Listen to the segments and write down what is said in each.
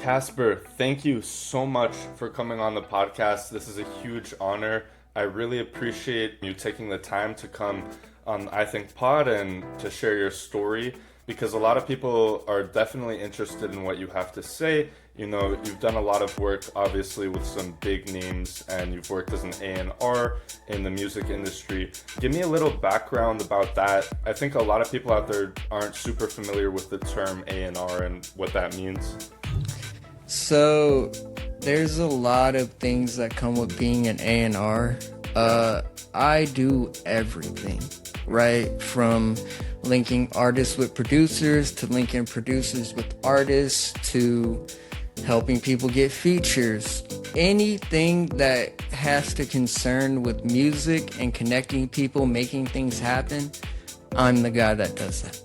Kasper, thank you so much for coming on the podcast. This is a huge honor. I really appreciate you taking the time to come on I Think Pod and to share your story, because a lot of people are definitely interested in what you have to say. You know, you've done a lot of work, obviously, with some big names, and you've worked as an A&R in the music industry. Give me a little background about that. I think a lot of people out there aren't super familiar with the term A&R and what that means. So, there's a lot of things that come with being an A&R. I do everything, right? From linking artists with producers, to linking producers with artists, to helping people get features. Anything that has to concern with music and connecting people, making things happen, I'm the guy that does that.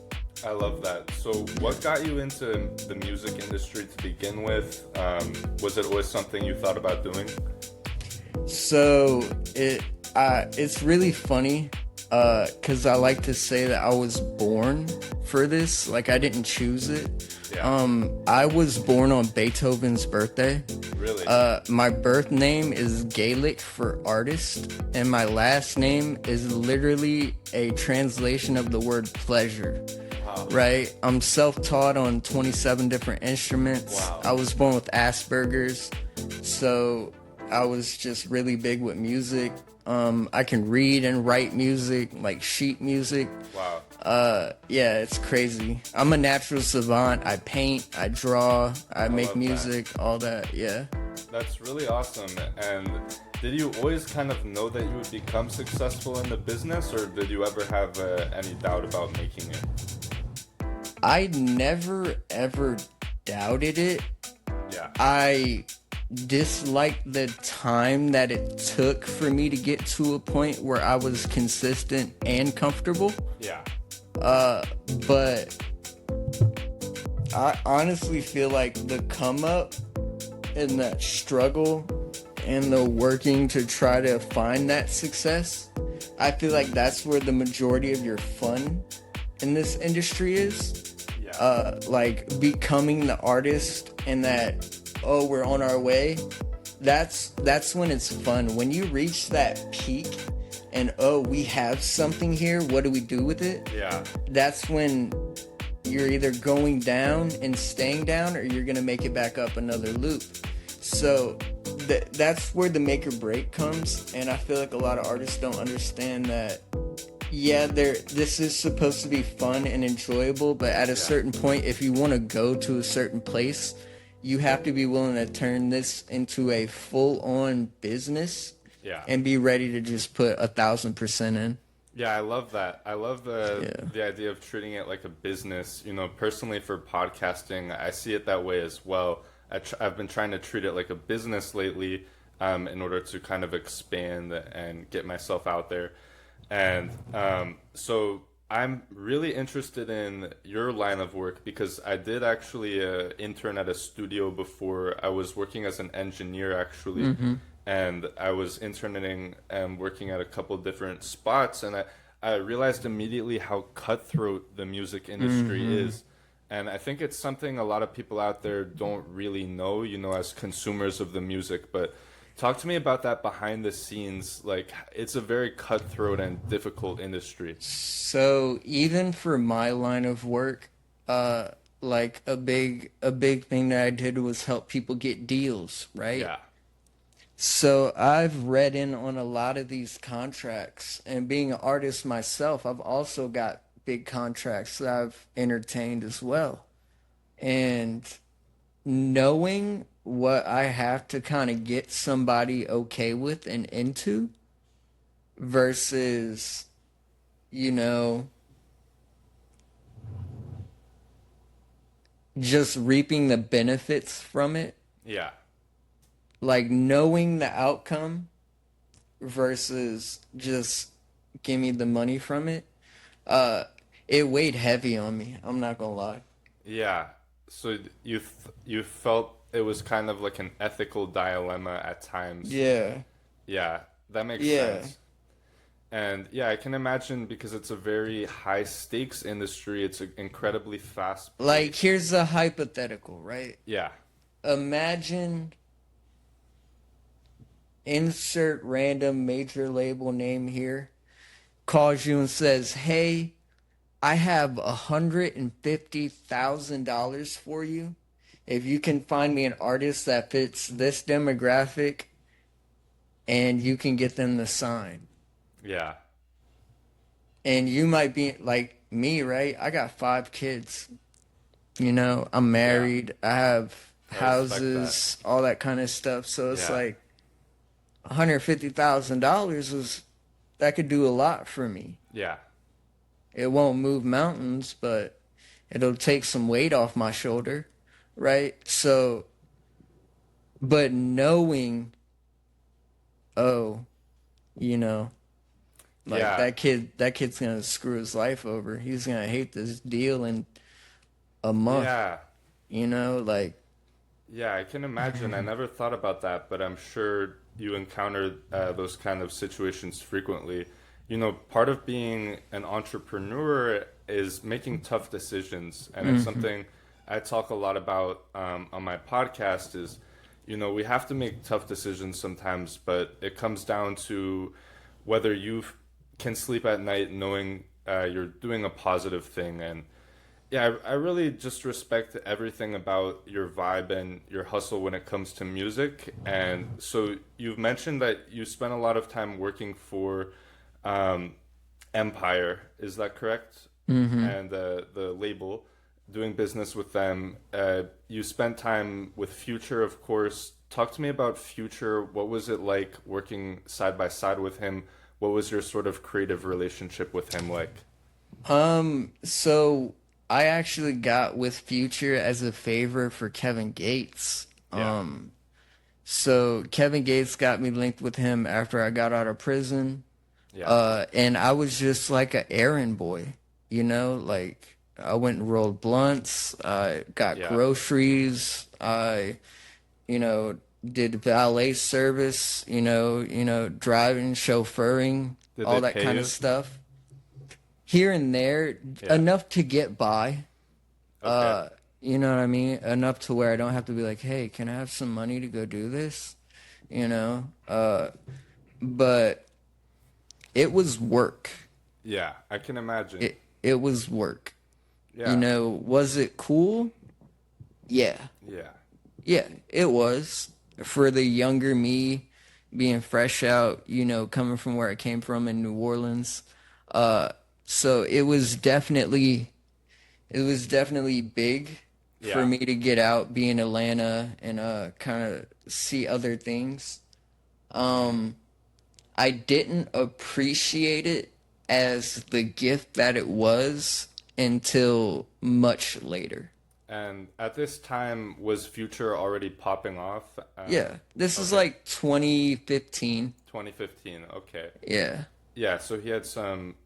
I love that. So what got you into the music industry to begin with? Was it always something you thought about doing? So it's really funny because I like to say that I was born for this. Like, I didn't choose it. Yeah. I was born on Beethoven's birthday. Really? My birth name is Gaelic for artist, and my last name is literally a translation of the word pleasure. Wow. Right? I'm self-taught on 27 different instruments. Wow. I was born with Asperger's, so I was just really big with music. I can read and write music, like sheet music. Wow. Yeah, it's crazy. I'm a natural savant. I paint, I draw, I make music, all that, yeah. That's really awesome. And did you always kind of know that you would become successful in the business, or did you ever have any doubt about making it? I never ever doubted it. Yeah. I disliked the time that it took for me to get to a point where I was consistent and comfortable. Yeah. But I honestly feel like the come up and that struggle and the working to try to find that success, I feel like that's where the majority of your fun in this industry is. Yeah. Like becoming the artist and that, oh, we're on our way. That's when it's fun. When you reach that peak and, oh, we have something here, what do we do with it? Yeah. That's when you're either going down and staying down, or you're gonna make it back up another loop. So that's where the make or break comes, and I feel like a lot of artists don't understand that. Yeah, this is supposed to be fun and enjoyable, but at a certain point, if you want to go to a certain place, you have to be willing to turn this into a full-on business. Yeah. And be ready to just put 1,000% in. Yeah, I love that. I love the idea of treating it like a business. You know, personally for podcasting, I see it that way as well. I've been trying to treat it like a business lately, in order to kind of expand and get myself out there. And so I'm really interested in your line of work, because I did actually intern at a studio before. I was working as an engineer, actually. Mm-hmm. And I was interning and working at a couple different spots, and I realized immediately how cutthroat the music industry is. And I think it's something a lot of people out there don't really know, you know, as consumers of the music. But talk to me about that behind the scenes. Like, it's a very cutthroat and difficult industry. So even for my line of work, like a big thing that I did was help people get deals, right? Yeah. So I've read in on a lot of these contracts, and being an artist myself, I've also got big contracts that I've entertained as well. And knowing what I have to kind of get somebody okay with and into versus, you know, just reaping the benefits from it. Yeah. Like knowing the outcome versus just give me the money from it. It weighed heavy on me. I'm not gonna lie. Yeah. So you felt it was kind of like an ethical dilemma at times. Yeah. Yeah, that makes sense. And yeah, I can imagine, because it's a very high stakes industry. It's incredibly fast. Like, here's a hypothetical, right? Yeah. imagine insert random major label name here calls you and says, "Hey, I have $150,000 for you. If you can find me an artist that fits this demographic, and you can get them to sign." Yeah. And you might be like me, right? I got 5 kids. You know, I'm Yeah. married. I have I respect that. houses, all that kind of stuff. So it's Yeah. like $150,000 was that could do a lot for me. Yeah. It won't move mountains, but it'll take some weight off my shoulder, right? So, but knowing, oh, you know, like Yeah. that kid's gonna screw his life over. He's gonna hate this deal in a month, Yeah. you know, like Yeah, I can imagine. I never thought about that, but I'm sure you encounter those kind of situations frequently. You know, part of being an entrepreneur is making tough decisions, and it's something I talk a lot about on my podcast. Is, you know, we have to make tough decisions sometimes, but it comes down to whether you can sleep at night knowing you're doing a positive thing. And yeah, I really just respect everything about your vibe and your hustle when it comes to music. And so you've mentioned that you spent a lot of time working for um, Empire, is that correct? And the label, doing business with them. You spent time with Future, of course. Talk to me about Future. What was it like working side by side with him? What was your sort of creative relationship with him like? so I actually got with Future as a favor for Kevin Gates. Yeah, So Kevin Gates got me linked with him after I got out of prison. yeah, And I was just like an errand boy, you know, like I went and rolled blunts, I got yeah. groceries, I, you know, did valet service, driving, chauffeuring, Did they all that pay kind of you? stuff. Here and there, Yeah. enough to get by. Okay. You know what I mean? Enough to where I don't have to be like, "Hey, can I have some money to go do this?" You know? But it was work. Yeah, I can imagine. It was work. You Yeah, know, was it cool? Yeah. yeah, Yeah, it was. For the younger me being fresh out, coming from where I came from in New Orleans. Uh so it was definitely big for yeah. me to get out, be in Atlanta and kind of see other things. Um I didn't appreciate it as the gift that it was until much later. And at this time, was Future already popping off? Yeah, this is Okay, like 2015. 2015. Okay. Yeah. Yeah, so he had some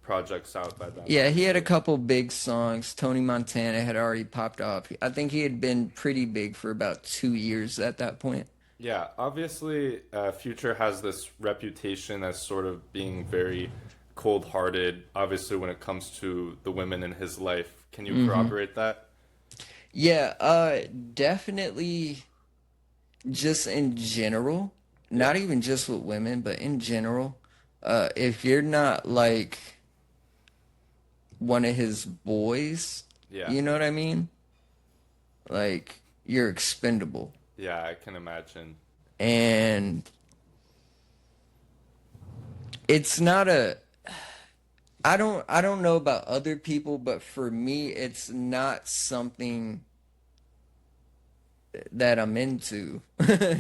projects out by then, Yeah, he had a obviously. couple big songs. Tony Montana had already popped off. I think he had been pretty big for about 2 years at that point. Yeah, obviously, Future has this reputation as sort of being very cold-hearted, obviously, when it comes to the women in his life. Can you corroborate that? Yeah, definitely just in general, not Yeah, even just with women, but in general, if you're not like one of his boys, yeah, you know what I mean? Like you're expendable. yeah, I can imagine. And it's not a I don't know about other people, but for me it's not something that I'm into.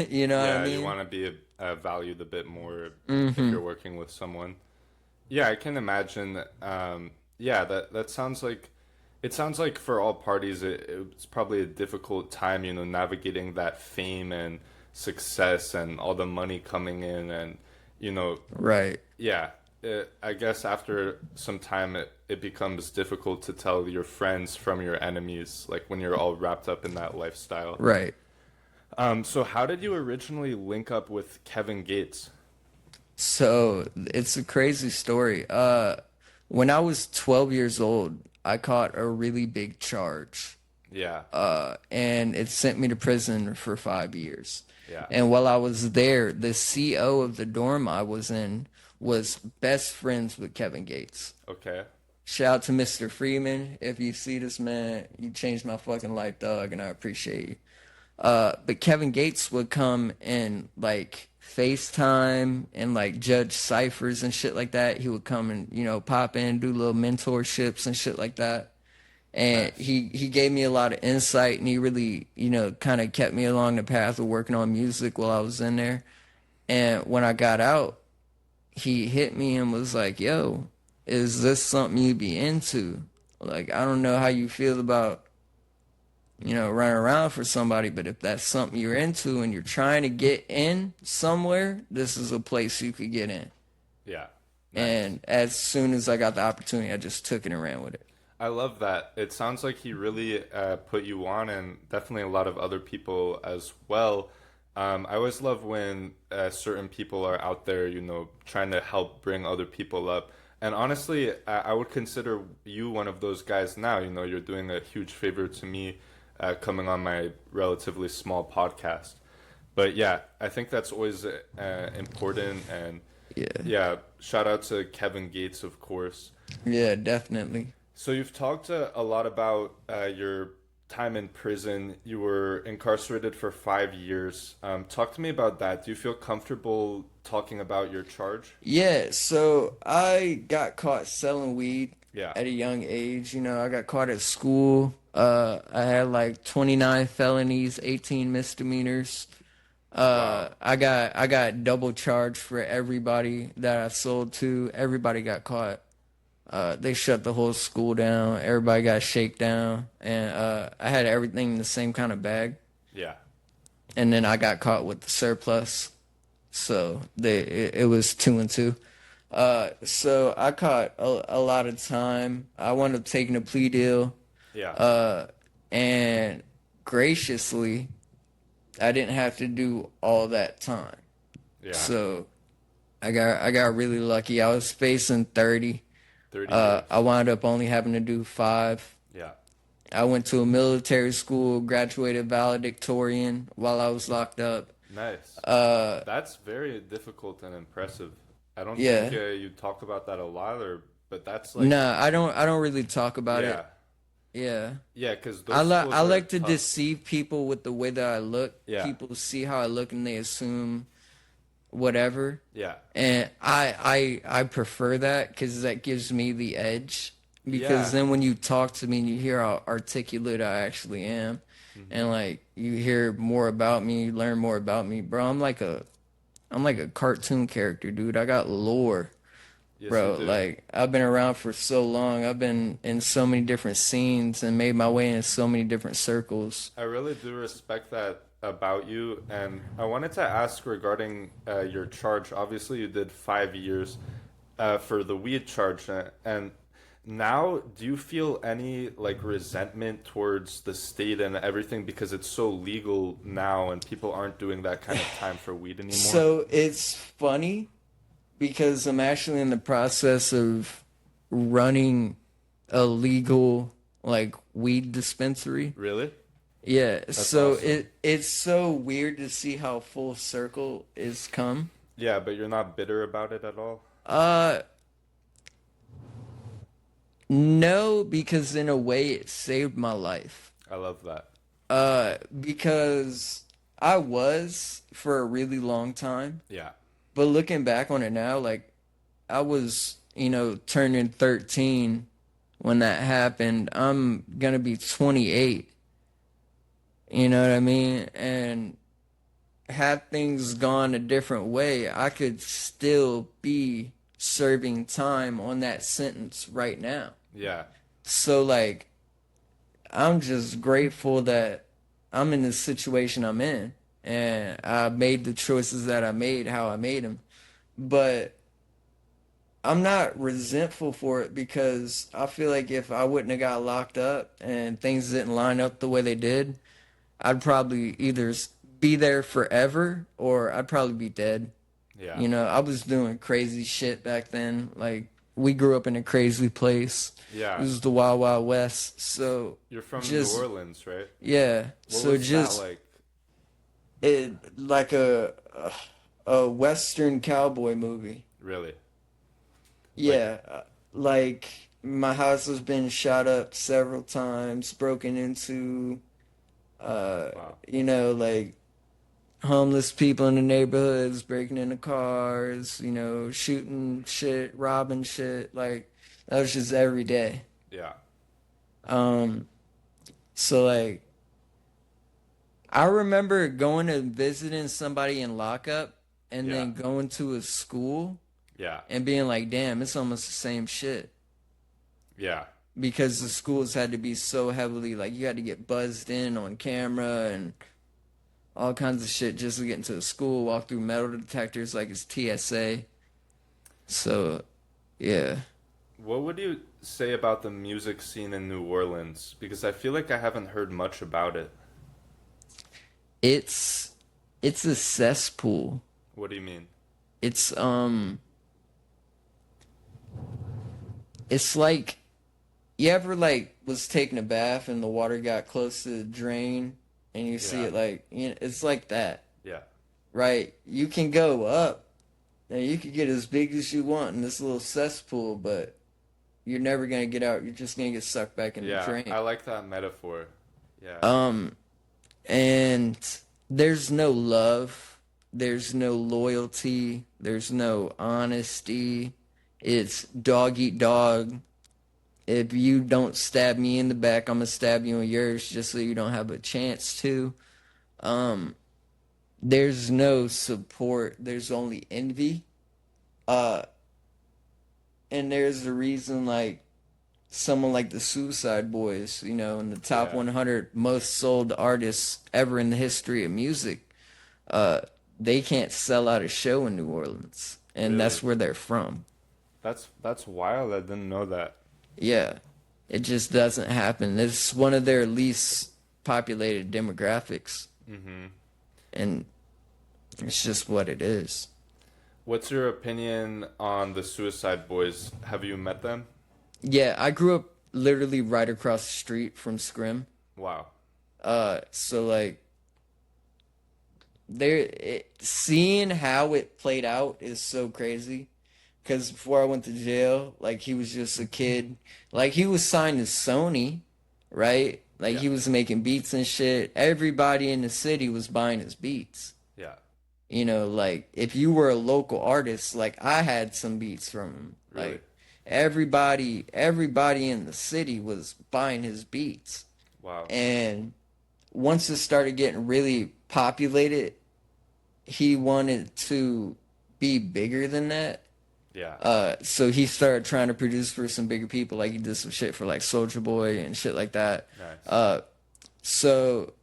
You know what I Yeah, you mean? want to be valued a bit more if you're working with someone. Yeah, I can imagine. Yeah, that sounds like it sounds like for all parties, it's probably a difficult time, you know, navigating that fame and success and all the money coming in, and you know, Right. yeah. I guess after some time, it becomes difficult to tell your friends from your enemies, like when you're all wrapped up in that lifestyle. Right. So how did you originally link up with Kevin Gates? So it's a crazy story. When I was 12 years old, I caught a really big charge. Yeah. And it sent me to prison for 5 years. Yeah. And while I was there, the CO of the dorm I was in was best friends with Kevin Gates. Okay. Shout out to Mr. Freeman. If you see this, man, you changed my fucking life, dog, and I appreciate you. But Kevin Gates would come and like FaceTime and like judge ciphers and shit like that. He would come and, you know, pop in, do little mentorships and shit like that. And Nice. he gave me a lot of insight, and he really, you know, kind of kept me along the path of working on music while I was in there. And when I got out, he hit me and was like, yo, is this something you'd be into? Like, I don't know how you feel about, you know, running around for somebody, but if that's something you're into and you're trying to get in somewhere, this is a place you could get in. Yeah. Nice. And as soon as I got the opportunity, I just took it and ran with it. I love that. It sounds like he really put you on, and definitely a lot of other people as well. I always love when certain people are out there, you know, trying to help bring other people up. And honestly, I would consider you one of those guys now. You know, you're doing a huge favor to me coming on my relatively small podcast. But yeah, I think that's always important. And yeah, shout out to Kevin Gates, of course. Yeah, definitely. So you've talked a lot about your time in prison. You were incarcerated for 5 years. Talk to me about that. Do you feel comfortable talking about your charge? Yeah, so I got caught selling weed Yeah. at a young age. You know, I got caught at school. I had like 29 felonies, 18 misdemeanors. Wow. I got double charged for everybody that I sold to. Everybody got caught. They shut the whole school down. Everybody got shaken down, and I had everything in the same kind of bag. Yeah. And then I got caught with the surplus, so it was 2 and 2. So I caught a lot of time. I wound up taking a plea deal. Yeah. And graciously, I didn't have to do all that time. Yeah. So I got really lucky. I was facing 30. 30 years. I wound up only having to do 5. Yeah. I went to a military school, graduated valedictorian while I was locked up. Nice. That's very difficult and impressive. I don't Yeah. think you talk about that a lot, but that's like Nah, I don't really talk about yeah, it. Yeah. yeah, because I are like to tough. deceive people with the way that I look. Yeah. People see how I look and they assume whatever. Yeah, And I prefer that because that gives me the edge. Because Yeah. then when you talk to me and you hear how articulate I actually am, and like you hear more about me, you learn more about me, bro. I'm like a cartoon character, dude. I got lore, yes, bro. you do. Like I've been around for so long. I've been in so many different scenes and made my way in so many different circles. I really do respect that about you, and I wanted to ask regarding your charge. Obviously, you did 5 years for the weed charge, and now, do you feel any like resentment towards the state and everything because it's so legal now and people aren't doing that kind of time for weed anymore? So it's funny because I'm actually in the process of running a legal like weed dispensary. Really? Yeah, so awesome. it's so weird to see how full circle is come. Yeah, but you're not bitter about it at all? Uh no, because in a way it saved my life. I love that. Because I was for a really long time. Yeah. But looking back on it now, like I was, you know, turning 13 when that happened. I'm gonna be 28. You know what I mean? And had things gone a different way, I could still be serving time on that sentence right now. Yeah. So like I'm just grateful that I'm in the situation I'm in and I made the choices that I made how I made them. But I'm not resentful for it because I feel like if I wouldn't have got locked up and things didn't line up the way they did, I'd probably either be there forever or I'd probably be dead. Yeah. You know, I was doing crazy shit back then. Like we grew up in a crazy place. Yeah. This is the Wild Wild West. So You're from New just Orleans, right? yeah. What So was that just like? it like a Western cowboy movie. Really? Like, Yeah, like my house has been shot up several times, broken into. wow. Like homeless people in the neighborhoods breaking into cars, shooting shit, robbing shit. Like that was just every day. Yeah. Um, so like I remember going and visiting somebody in lockup and Yeah. then going to a school Yeah. and being like, damn, it's almost the same shit. Yeah. Because the schools had to be so heavily, like, you had to get buzzed in on camera and all kinds of shit just to get into the school, walk through metal detectors like it's TSA. So, yeah. What would you say about the music scene in New Orleans? Because I feel like I haven't heard much about it. It's it's a cesspool. What do you mean? It's it's like you ever like was taking a bath and the water got close to the drain and you see Yeah. it like it's like that, Yeah. right? You can go up and you can get as big as you want in this little cesspool, but you're never gonna get out. You're just gonna get sucked back in the Yeah. drain. I like that metaphor. Yeah. And there's no love, there's no loyalty, there's no honesty. It's dog eat dog. If you don't stab me in the back, I'm gonna stab you in yours just so you don't have a chance to. Um, there's no support. There's only envy. Uh, and there's the reason like someone like the Suicide Boys, in the top Yeah. 100 most sold artists ever in the history of music, uh, they can't sell out a show in New Orleans, and Really? that's where they're from. That's wild. I didn't know that. Yeah, it just doesn't happen. It's one of their least populated demographics, Mm-hmm. and it's just what it is. What's your opinion on the Suicide Boys? Have you met them? Yeah, I grew up literally right across the street from Scrim. Wow. So like seeing how it played out is so crazy. Because before I went to jail, like he was just a kid. Like he was signed to Sony, right? Like Yeah. he was making beats and shit. Everybody in the city was buying his beats. Yeah. Like if you were a local artist, like I had some beats from him. Really? Like everybody in the city was buying his beats. Wow. And once it started getting really populated, he wanted to be bigger than that. Yeah. So he started trying to produce for some bigger people, like he did some shit for like Soulja Boy and shit like that. Nice. So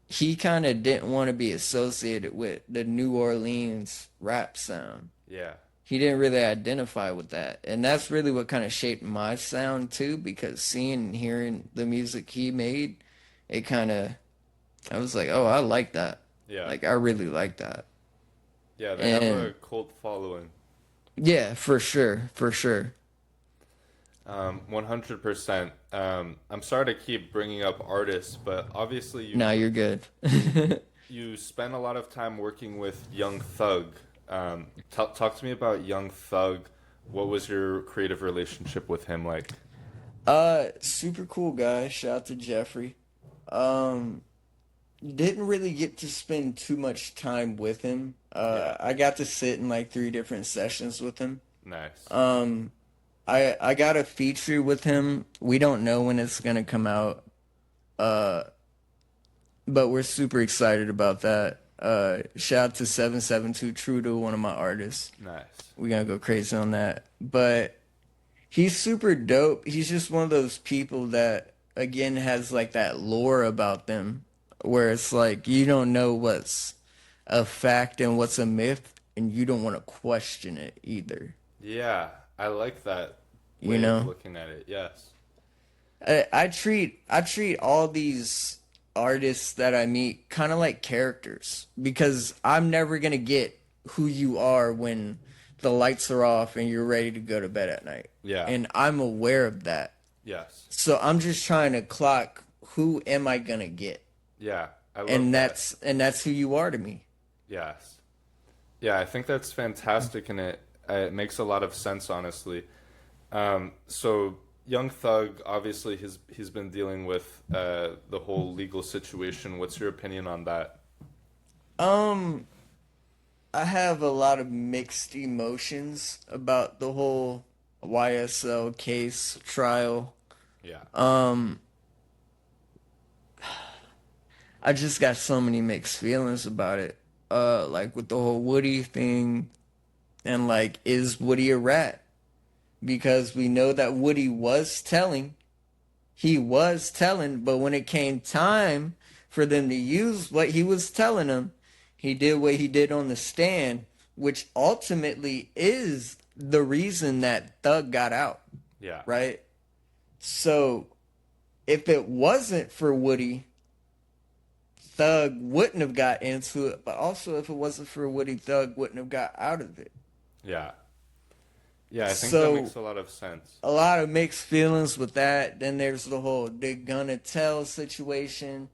he kind of didn't want to be associated with the New Orleans rap sound. Yeah. He didn't really identify with that, and that's really what kind of shaped my sound too. Because seeing and hearing the music he made, it kind of, I was like, oh, I like that. Yeah. Like I really like that. Yeah, they have a And cult following. yeah, for sure, for sure. 100%. I'm sorry to keep bringing up artists, but obviously Now you're good. you spend a lot of time working with YoungThug. Talk to me about YoungThug. What was your creative relationship with him like? Super cool guy. Shout out to Jeffrey. Didn't really get to spend too much time with him. Yeah. I got to sit in like 3 different sessions with him. Nice. I got a feature with him. We don't know when it's gonna come out. But we're super excited about that. Shout out to 772 Trudeau, one of my artists. Nice. We're gonna go crazy on that. But he's super dope. He's just one of those people that again has like that lore about them where it's like you don't know what's a fact and what's a myth and you don't want to question it either. Yeah, I like that You way know? of looking at it. Yes. I treat all these artists that I meet kind of like characters because I'm never gonna get who you are when the lights are off and you're ready to go to bed at night. Yeah. And I'm aware of that. Yes. So I'm just trying to clock who am I gonna get? Yeah. I love And that. that's who you are to me. Yes. Yeah, I think that's fantastic, and it makes a lot of sense, honestly. So Young Thug, obviously, he's been dealing with the whole legal situation. What's your opinion on that? Um, I have a lot of mixed emotions about the whole YSL case trial. Yeah. I just got so many mixed feelings about it. Like with the whole Woody thing, and like, is Woody a rat? Because we know that Woody was telling, he was telling, but when it came time for them to use what he was telling them, he did what he did on the stand, which ultimately is the reason that Thug got out, Yeah. right? So if it wasn't for Woody, Thug wouldn't have got into it, but also if it wasn't for Woody, Thug wouldn't have got out of it. Yeah. Yeah, I think that So makes a lot of sense. a lot of mixed feelings with that. Then there's the whole "they gonna tell" situation,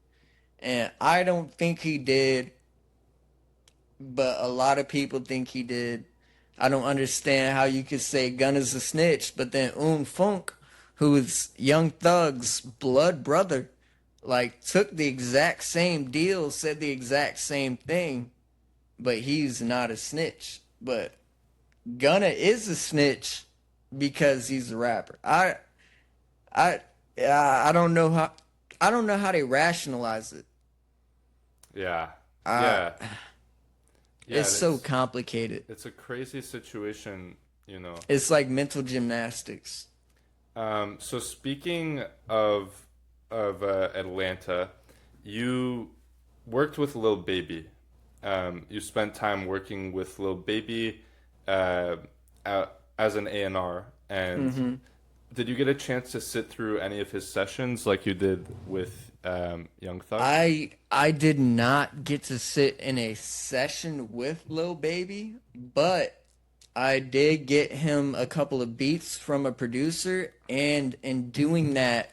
and I don't think he did, but a lot of people think he did. I don't understand how you could say Gunna's a snitch, but then Funk, who is Young Thug's blood brother, like took the exact same deal, said the exact same thing, but he's not a snitch. But Gunna is a snitch because he's a rapper. I I don't know how they rationalize it. Yeah. Uh, Yeah. Yeah, it's so complicated. it's a crazy situation, you know. It's like mental gymnastics. So speaking of Atlanta, you worked with Lil Baby. You spent time working with Lil Baby uh, as an A&R, and did you get a chance to sit through any of his sessions like you did with Young Thug? I did not get to sit in a session with Lil Baby, but I did get him a couple of beats from a producer, and in doing that,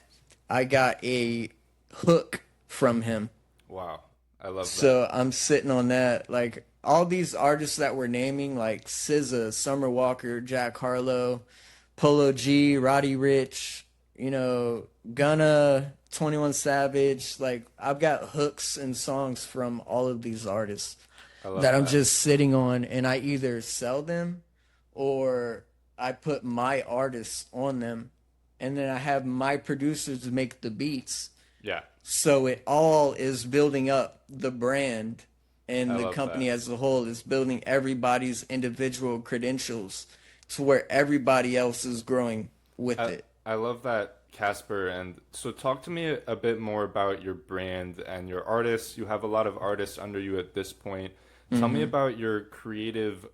I got a hook from him. Wow, I love that. So I'm sitting on that. Like all these artists that we're naming, like SZA, Summer Walker, Jack Harlow, Polo G, Roddy Rich, Gunna, 21 Savage. Like I've got hooks and songs from all of these artists I love that I'm that. just sitting on, and I either sell them or I put my artists on them, and then I have my producers make the beats. Yeah, So it all is building up the brand, I and the love company that. as a whole is building everybody's individual credentials to where everybody else is growing with I it. I love that, Casper. And so, talk to me a bit more about your brand and your artists. You have a lot of artists under you at this point. Tell me about your creative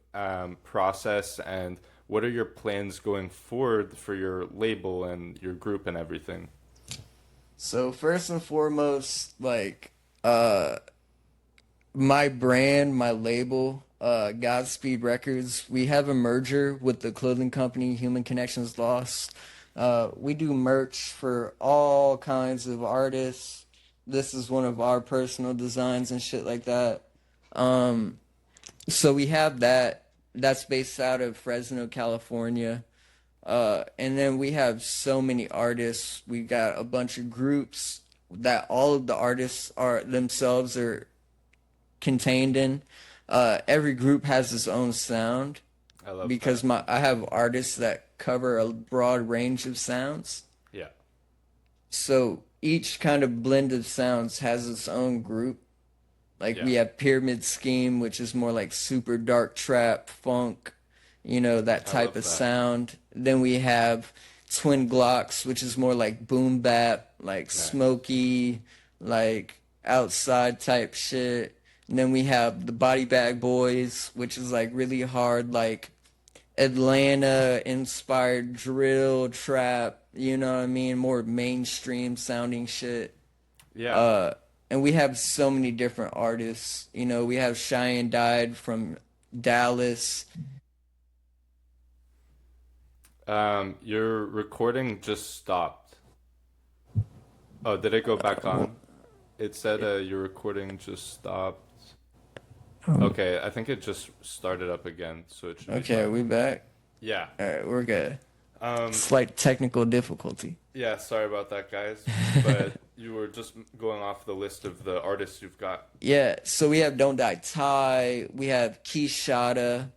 process and what are your plans going forward for your label and your group and everything. So first and foremost, like my brand, my label, Godspeed Records, we have a merger with the clothing company Human Connections Lost. We do merch for all kinds of artists. This is one of our personal designs and shit like that. So we have that. That's based out of Fresno, California. And then we have so many artists. We got a bunch of groups that all of the artists are themselves are contained in. Every group has its own sound I love because that. I have artists that cover a broad range of sounds. Yeah, So each kind of blend of sounds has its own group. Like yeah, we have Pyramid Scheme, which is more like super dark trap, funk, that I type love of that. sound. Then we have Twin Glocks, which is more like boom bap, like Nice. smoky, like outside type shit. And then we have the Body Bag Boys, which is like really hard, like Atlanta inspired drill trap, you know what I mean? More mainstream sounding shit. Yeah, Uh, and we have so many different artists. We have Cheyenne Died from Dallas. Your recording just stopped. Oh, did it go back on? It said your recording just stopped. Okay, I think it just started up again, so it should be Okay, fine. we back? Yeah. All right, we're good. Um, Slight technical difficulty. yeah, sorry about that, guys. But you were just going off the list of the artists you've got. Yeah, so we have Don't Die Ty, we have Keyshada,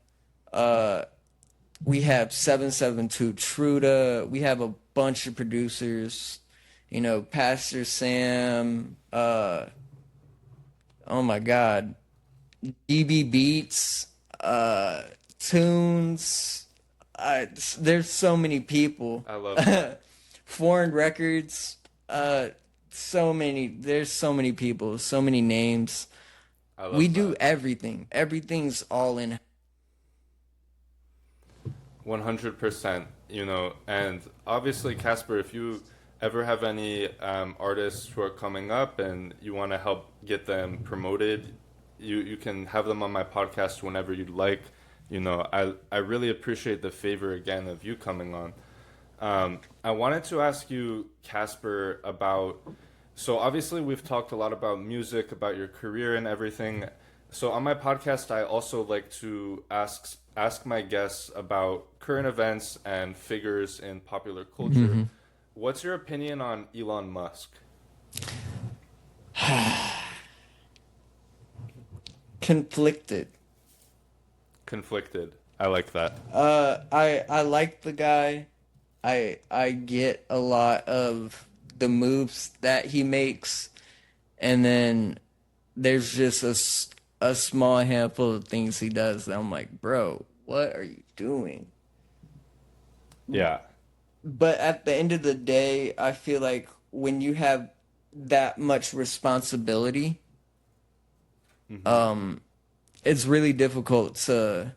uh, we have 772 Truda, we have a bunch of producers, you know, Pastor Sam, oh my God, DB Beats, Tunes, there's so many people. I love that. Foreign Records, there's so many people, so many names. I love We do that. everything. Everything's all in. 100%, and obviously, Kasper, if you ever have any artists who are coming up and you want to help get them promoted, you can have them on my podcast whenever you'd like. I really appreciate the favor again of you coming on. I wanted to ask you, Kasper, so obviously we've talked a lot about music, about your career and everything. So on my podcast, I also like to ask my guests about current events and figures in popular culture. What's your opinion on Elon Musk? Conflicted. Conflicted. I like that. I like the guy. I get a lot of the moves that he makes, and then there's just a small handful of things he does that I'm like, bro, what are you doing? Yeah. But at the end of the day, I feel like when you have that much responsibility, it's really difficult to,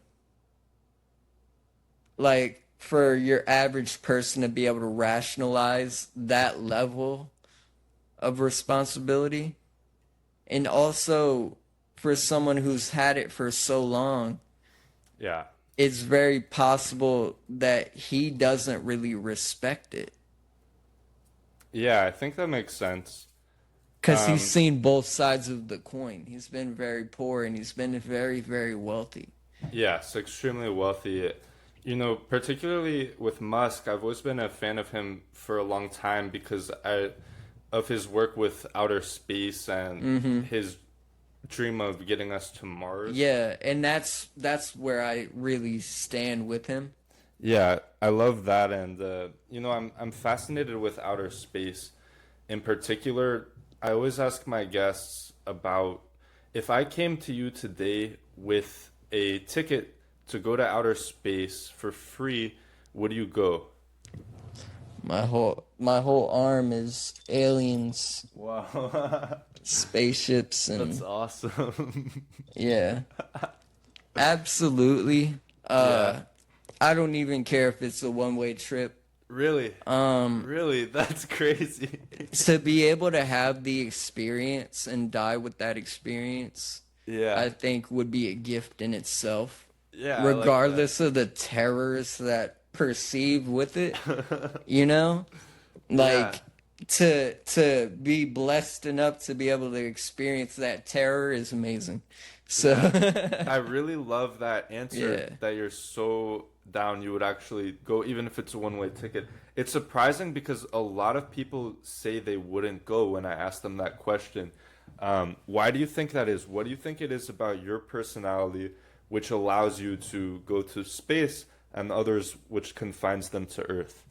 like, for your average person to be able to rationalize that level of responsibility. And also for someone who's had it for so long, Yeah. it's very possible that he doesn't really respect it. Yeah, I think that makes sense. Because he's seen both sides of the coin. He's been very poor and he's been very, very wealthy. Yes, extremely wealthy. Particularly with Musk, I've always been a fan of him for a long time because of his work with outer space and his dream of getting us to Mars. Yeah, and that's where I really stand with him. Yeah, I love that, and I'm fascinated with outer space. In particular, I always ask my guests about if I came to you today with a ticket to go to outer space for free, would you go? My whole arm is aliens, Wow. spaceships, and That's awesome. yeah, absolutely. Yeah. I don't even care if it's a one-way trip. Really? Really? That's crazy. To be able to have the experience and die with that experience, Yeah. I think would be a gift in itself. Yeah. I like Regardless of the terrors that perceive with it, like to be blessed enough to be able to experience that terror is amazing. So I really love that answer, Yeah. that you're so down you would actually go even if it's a one-way ticket. It's surprising because a lot of people say they wouldn't go when I ask them that question. Why do you think that is? What do you think it is about your personality which allows you to go to space and others which confines them to Earth?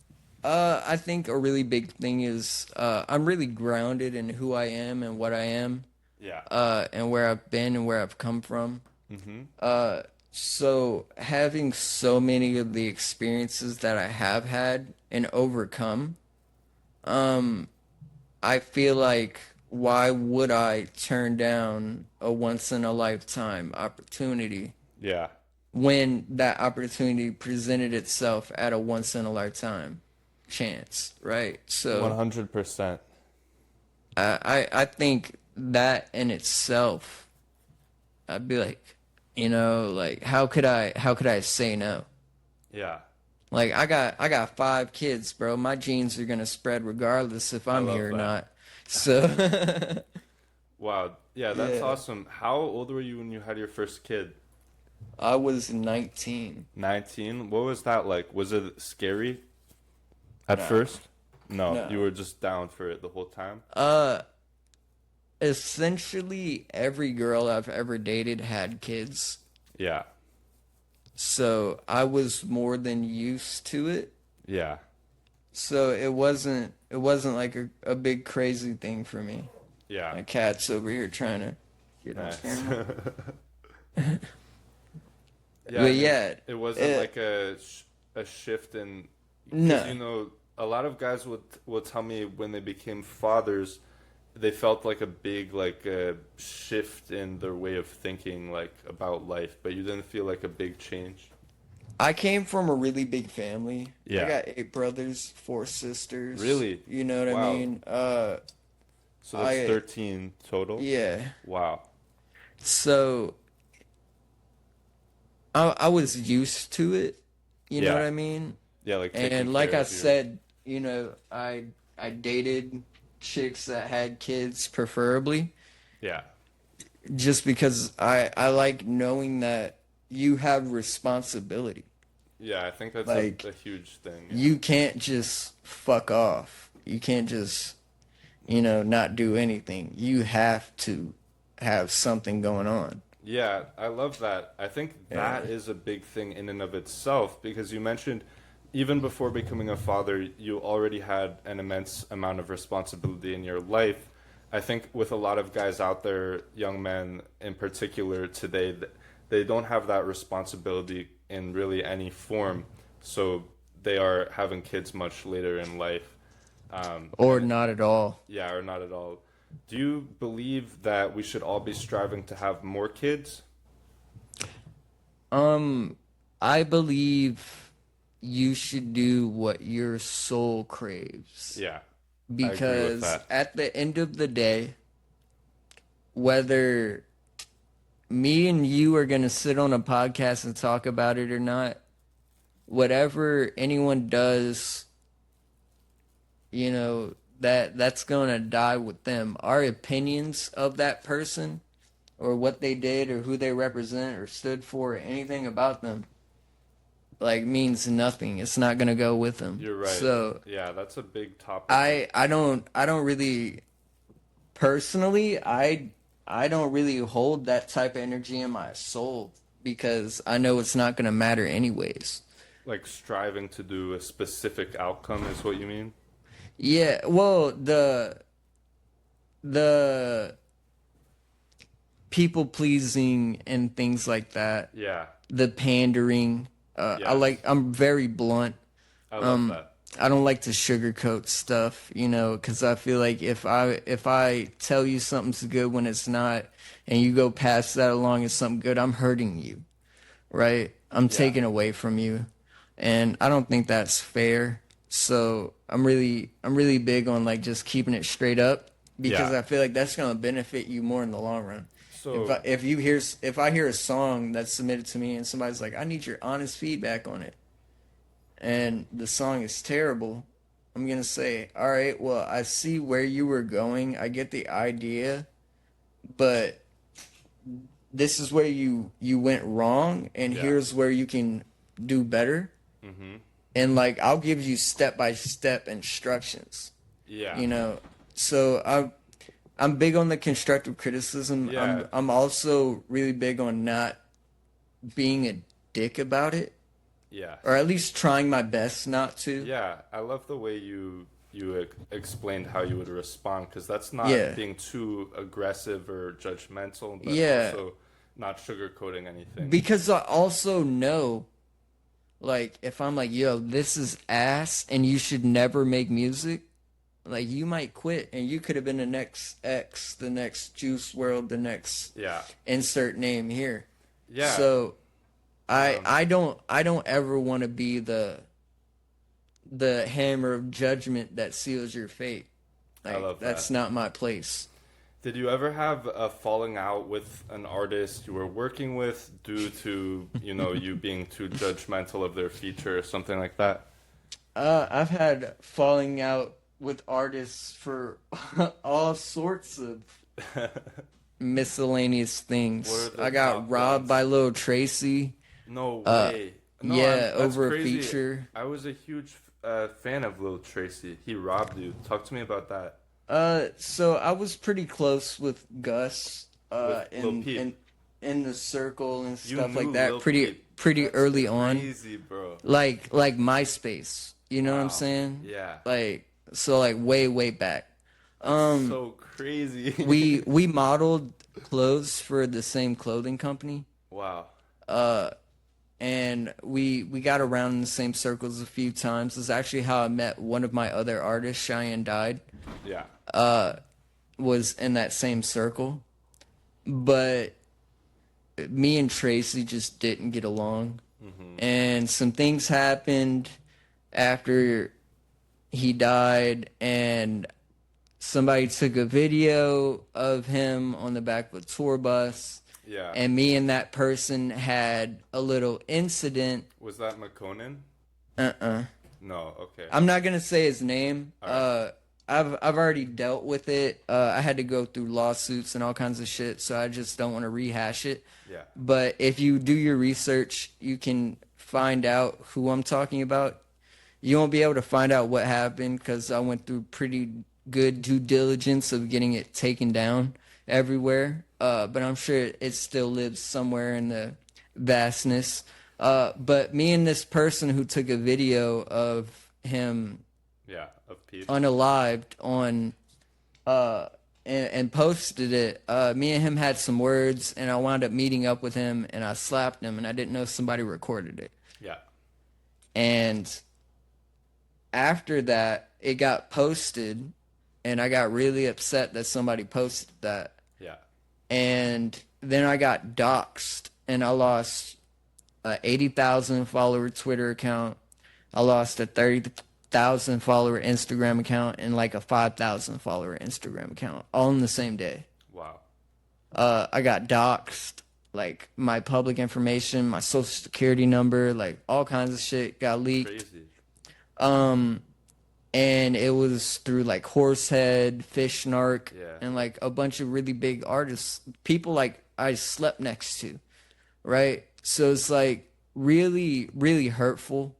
I think a really big thing is I'm really grounded in who I am and what I am, Yeah. and where I've been and where I've come from. So having so many of the experiences that I have had and overcome, I feel like why would I turn down a once in a lifetime opportunity Yeah. when that opportunity presented itself at a once in a lifetime chance, right? So 100%. I think that in itself, I'd be like, like how could I say no? Yeah. Like I got 5 kids, bro. My genes are gonna spread regardless if I I'm love here or that. not. So Wow. Yeah, that's yeah, awesome. How old were you when you had your first kid? I was 19. 19. What was that like? Was it scary at Nah, first? No, you no. were just down for it the whole time? Uh, Essentially every girl I've ever dated had kids, Yeah. so I was more than used to it. Yeah. So it wasn't like a big crazy thing for me. Yeah. My cat's over here trying to get on Nice. camera. Yeah, I But mean, yeah, it wasn't it, like a shift in, because no. a lot of guys would tell me when they became fathers, they felt like a big shift in their way of thinking like about life, but you didn't feel like a big change. I came from a really big family. I Yeah. got 8 brothers, 4 sisters. Really? You know what I Wow. mean? So that's I 13 total? yeah. Wow. So I was used to it. You know what Yeah. I mean? Yeah, like taking And like care I of your. said, I dated chicks that had kids preferably Yeah. just because I like knowing that you have responsibility. Yeah, I think that's Like a huge thing. Yeah. you can't just fuck off. You can't just, not do anything. You have to have something going on. Yeah, I love that. I think Yeah. that is a big thing in and of itself because you mentioned even before becoming a father, you already had an immense amount of responsibility in your life. I think with a lot of guys out there, young men in particular today, they don't have that responsibility in really any form. So they are having kids much later in life. Or And not at all. yeah, or not at all. Do you believe that we should all be striving to have more kids? I believe you should do what your soul craves. Yeah, I agree with Because that. at the end of the day, whether me and you are going to sit on a podcast and talk about it or not, whatever anyone does, that's going to die with them. Our opinions of that person or what they did or who they represent or stood for or anything about them like means nothing. It's not going to go with them. You're right. So Yeah, that's a big topic. I don't really personally I don't really hold that type of energy in my soul because I know it's not going to matter anyways. Like striving to do a specific outcome is what you mean? Yeah, well, the people pleasing and things like that, Yeah. the pandering, Yes. I'm very blunt. I love that. I don't like to sugarcoat stuff, because I feel like if I tell you something's good when it's not, and you go past that along as something good, I'm hurting you, right? I'm Yeah. taking away from you, and I don't think that's fair. So I'm really big on like just keeping it straight up because Yeah. I feel like that's gonna benefit you more in the long run. If So, I, if you hear if I hear a song that's submitted to me and somebody's like, I need your honest feedback on it, and the song is terrible, I'm gonna say, all right, well, I see where you were going. I get the idea, but this is where you went wrong, and yeah. here's where you can do better. Mhm. And like I'll give you step by step instructions. Yeah. You know, so I'm big on the constructive criticism. Yeah. I'm also really big on not being a dick about it, Yeah. or at least trying my best not to. Yeah, I love the way you explained how you would respond because that's not Yeah. being too aggressive or judgmental, but Yeah, also not sugarcoating anything. because I also know, like, if I'm like, yo, this is ass and you should never make music, like, you might quit and you could have been the next X, the next Juice World, the next Yeah. insert name here. Yeah. So I Um, I don't I don't ever want to be the hammer of judgment that seals your fate. I Like love that's that. not my place. Did you ever have a falling out with an artist you were working with due to, you being too judgmental of their feature or something like that? I've had falling out with artists for all sorts of miscellaneous What are things. the I got top robbed ones? by Lil Tracy. No Uh, way. No, yeah, that's over a crazy. feature. I was a huge fan of Lil Tracy. He robbed you. Talk to me about that. So I was pretty close with Gus, With Lil in Peep. in the circle and You stuff like knew that. Lil Pretty Peep. pretty That's early on, crazy, bro. like MySpace. You know what I'm Wow. saying? Yeah. Like so, like way back. That's Um, so crazy. we modeled clothes for the same clothing company. Wow. Uh, and we got around in the same circles a few times. This is actually how I met one of my other artists, Cheyenne Died. Yeah. Was in that same circle, but me and Tracy just didn't get along, and some things happened after he died, and somebody took a video of him on the back of a tour bus, Yeah. and me and that person had a little incident. Was that McConan? Uh-uh. No. Okay. I'm not gonna say his name. All right. I've already dealt with it. I had to go through lawsuits and all kinds of shit, so I just don't want to rehash it. Yeah. But if you do your research, you can find out who I'm talking about. You won't be able to find out what happened because I went through pretty good due diligence of getting it taken down everywhere. But I'm sure it still lives somewhere in the vastness. But me and this person who took a video of him Yeah. Of Peep. unalived on and posted it. Me and him had some words, and I wound up meeting up with him, and I slapped him, and I didn't know somebody recorded it. Yeah. And after that, it got posted, and I got really upset that somebody posted that. Yeah. And then I got doxxed, and I lost a 80,000 follower Twitter account. I lost a 30,000 follower Instagram account and like a 5,000 follower Instagram account all in the same day. Wow. I got doxxed, like my public information, my social security number, like all kinds of shit got leaked. Crazy. And it was through like Horsehead, Fish Narc, Yeah. and like a bunch of really big artists, people like I slept next to, right? So it's like really hurtful.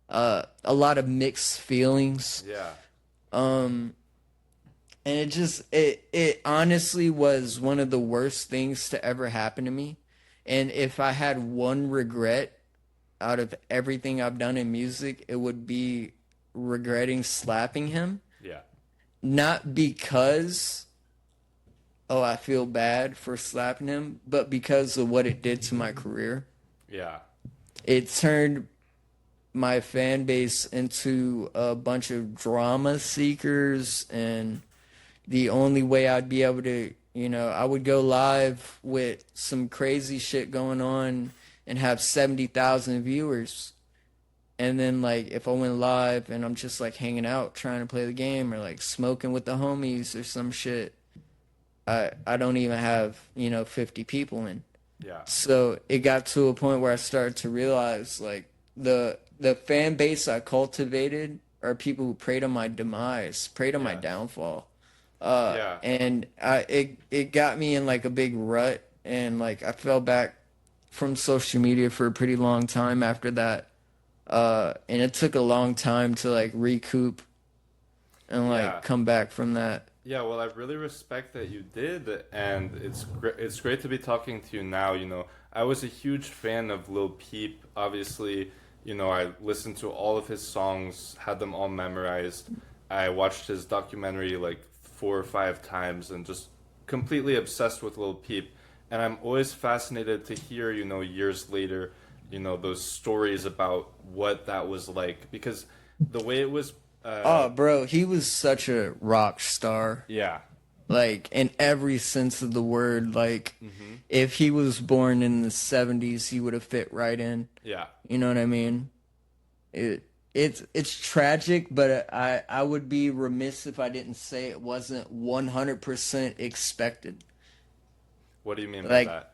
A lot of mixed feelings. Yeah. And it honestly was one of the worst things to ever happen to me. And if I had one regret out of everything I've done in music, it would be regretting slapping him. Yeah. Not because, oh, I feel bad for slapping him, but because of what it did to my career. Yeah. It turned my fan base into a bunch of drama seekers, and the only way I'd be able to, I would go live with some crazy shit going on and have 70,000 viewers. And then, like, if I went live and I'm just, like, hanging out trying to play the game or, like, smoking with the homies or some shit, I don't even have, 50 people in. Yeah. So it got to a point where I started to realize, like, the fan base I cultivated are people who prayed on my demise, prayed on my downfall. Yeah. And it got me in, like, a big rut, and, like, I fell back from social media for a pretty long time after that. And it took a long time to like recoup and like come back from that. Yeah, well, I really respect that you did, and it's great to be talking to you now. I was a huge fan of Lil Peep. Obviously, I listened to all of his songs, had them all memorized. I watched his documentary like 4 or 5 times, and just completely obsessed with Lil Peep. And I'm always fascinated to hear, years later, those stories about what that was like, because the way it was. Oh, bro, he was such a rock star. Yeah. Like, in every sense of the word. Like, if he was born in the 70s, he would have fit right in. Yeah. You know what I mean? it's tragic, but I would be remiss if I didn't say it wasn't 100% expected. What do you mean by Like that?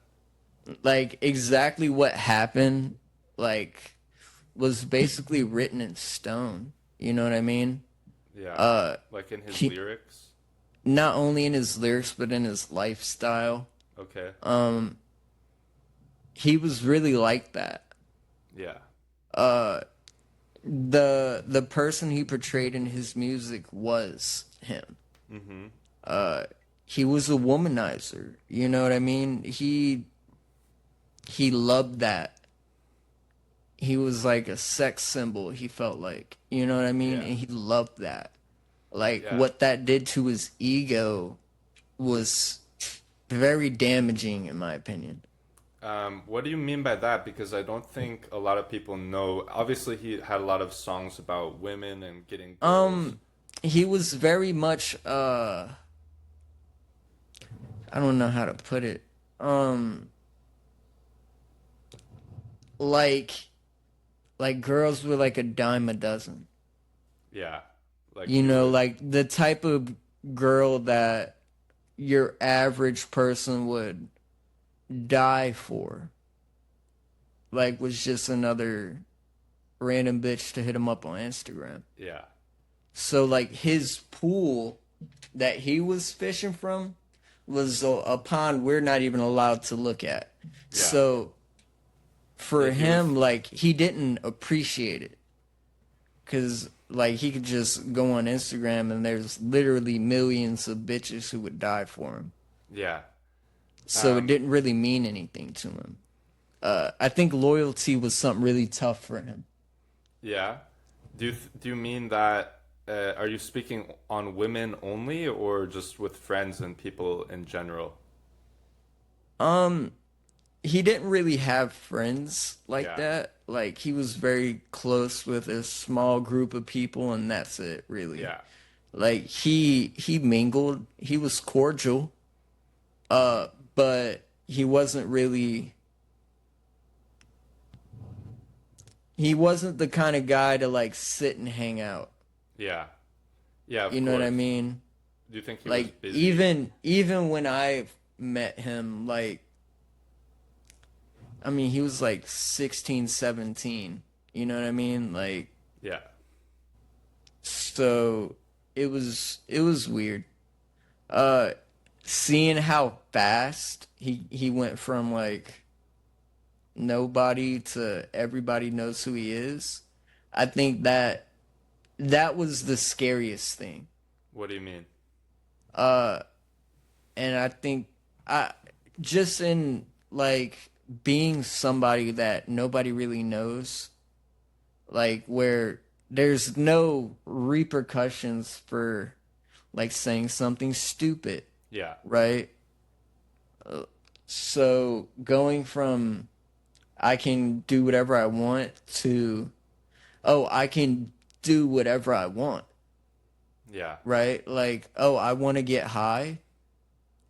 like exactly what happened like was basically written in stone. You know what I mean? Yeah. Uh Like in his he lyrics? not only in his lyrics but in his lifestyle. Okay. Um he was really like that. Yeah. Uh the person he portrayed in his music was him. Mm-hmm. Uh he was a womanizer. You know what I mean? He loved that. He was like a sex symbol, he felt like. You know what I mean? Yeah. And he loved that. Like Yeah. what that did to his ego was very damaging in my opinion. What do you mean by that? Because I don't think a lot of people know. Obviously, he had a lot of songs about women and getting girls. Um he was very much I don't know how to put it. Um like girls were like a dime a dozen. Yeah. Like You he know, would. like the type of girl that your average person would die for. Like was just another random bitch to hit him up on Instagram. Yeah. So like his pool that he was fishing from was a pond we're not even allowed to look at. Yeah. So Yeah. for He was. him, like he didn't appreciate it because like he could just go on Instagram and there's literally millions of bitches who would die for him. Yeah. So it Um, didn't really mean anything to him. I think loyalty was something really tough for him. yeah. Do you mean that? Are you speaking on women only, or just with friends and people in general? Um, he didn't really have friends like Yeah. that. Like he was very close with a small group of people, and that's it, really. Yeah. Like he mingled, he was cordial, but he wasn't the kind of guy to like sit and hang out. Yeah. Yeah. Of You know what I course. mean? Do you think he was Like busy? even when I met him, like I mean, he was like 16, 17. You know what I mean? Like Yeah. so it was weird. Uh seeing how fast he went from like nobody to everybody knows who he is. I think that was the scariest thing. What do you mean? Uh and I think I just in like being somebody that nobody really knows, like where there's no repercussions for like saying something stupid, Yeah. right? So going from I can do whatever I want to oh, I can do whatever I want, Yeah. right? Like, oh, I want to get high.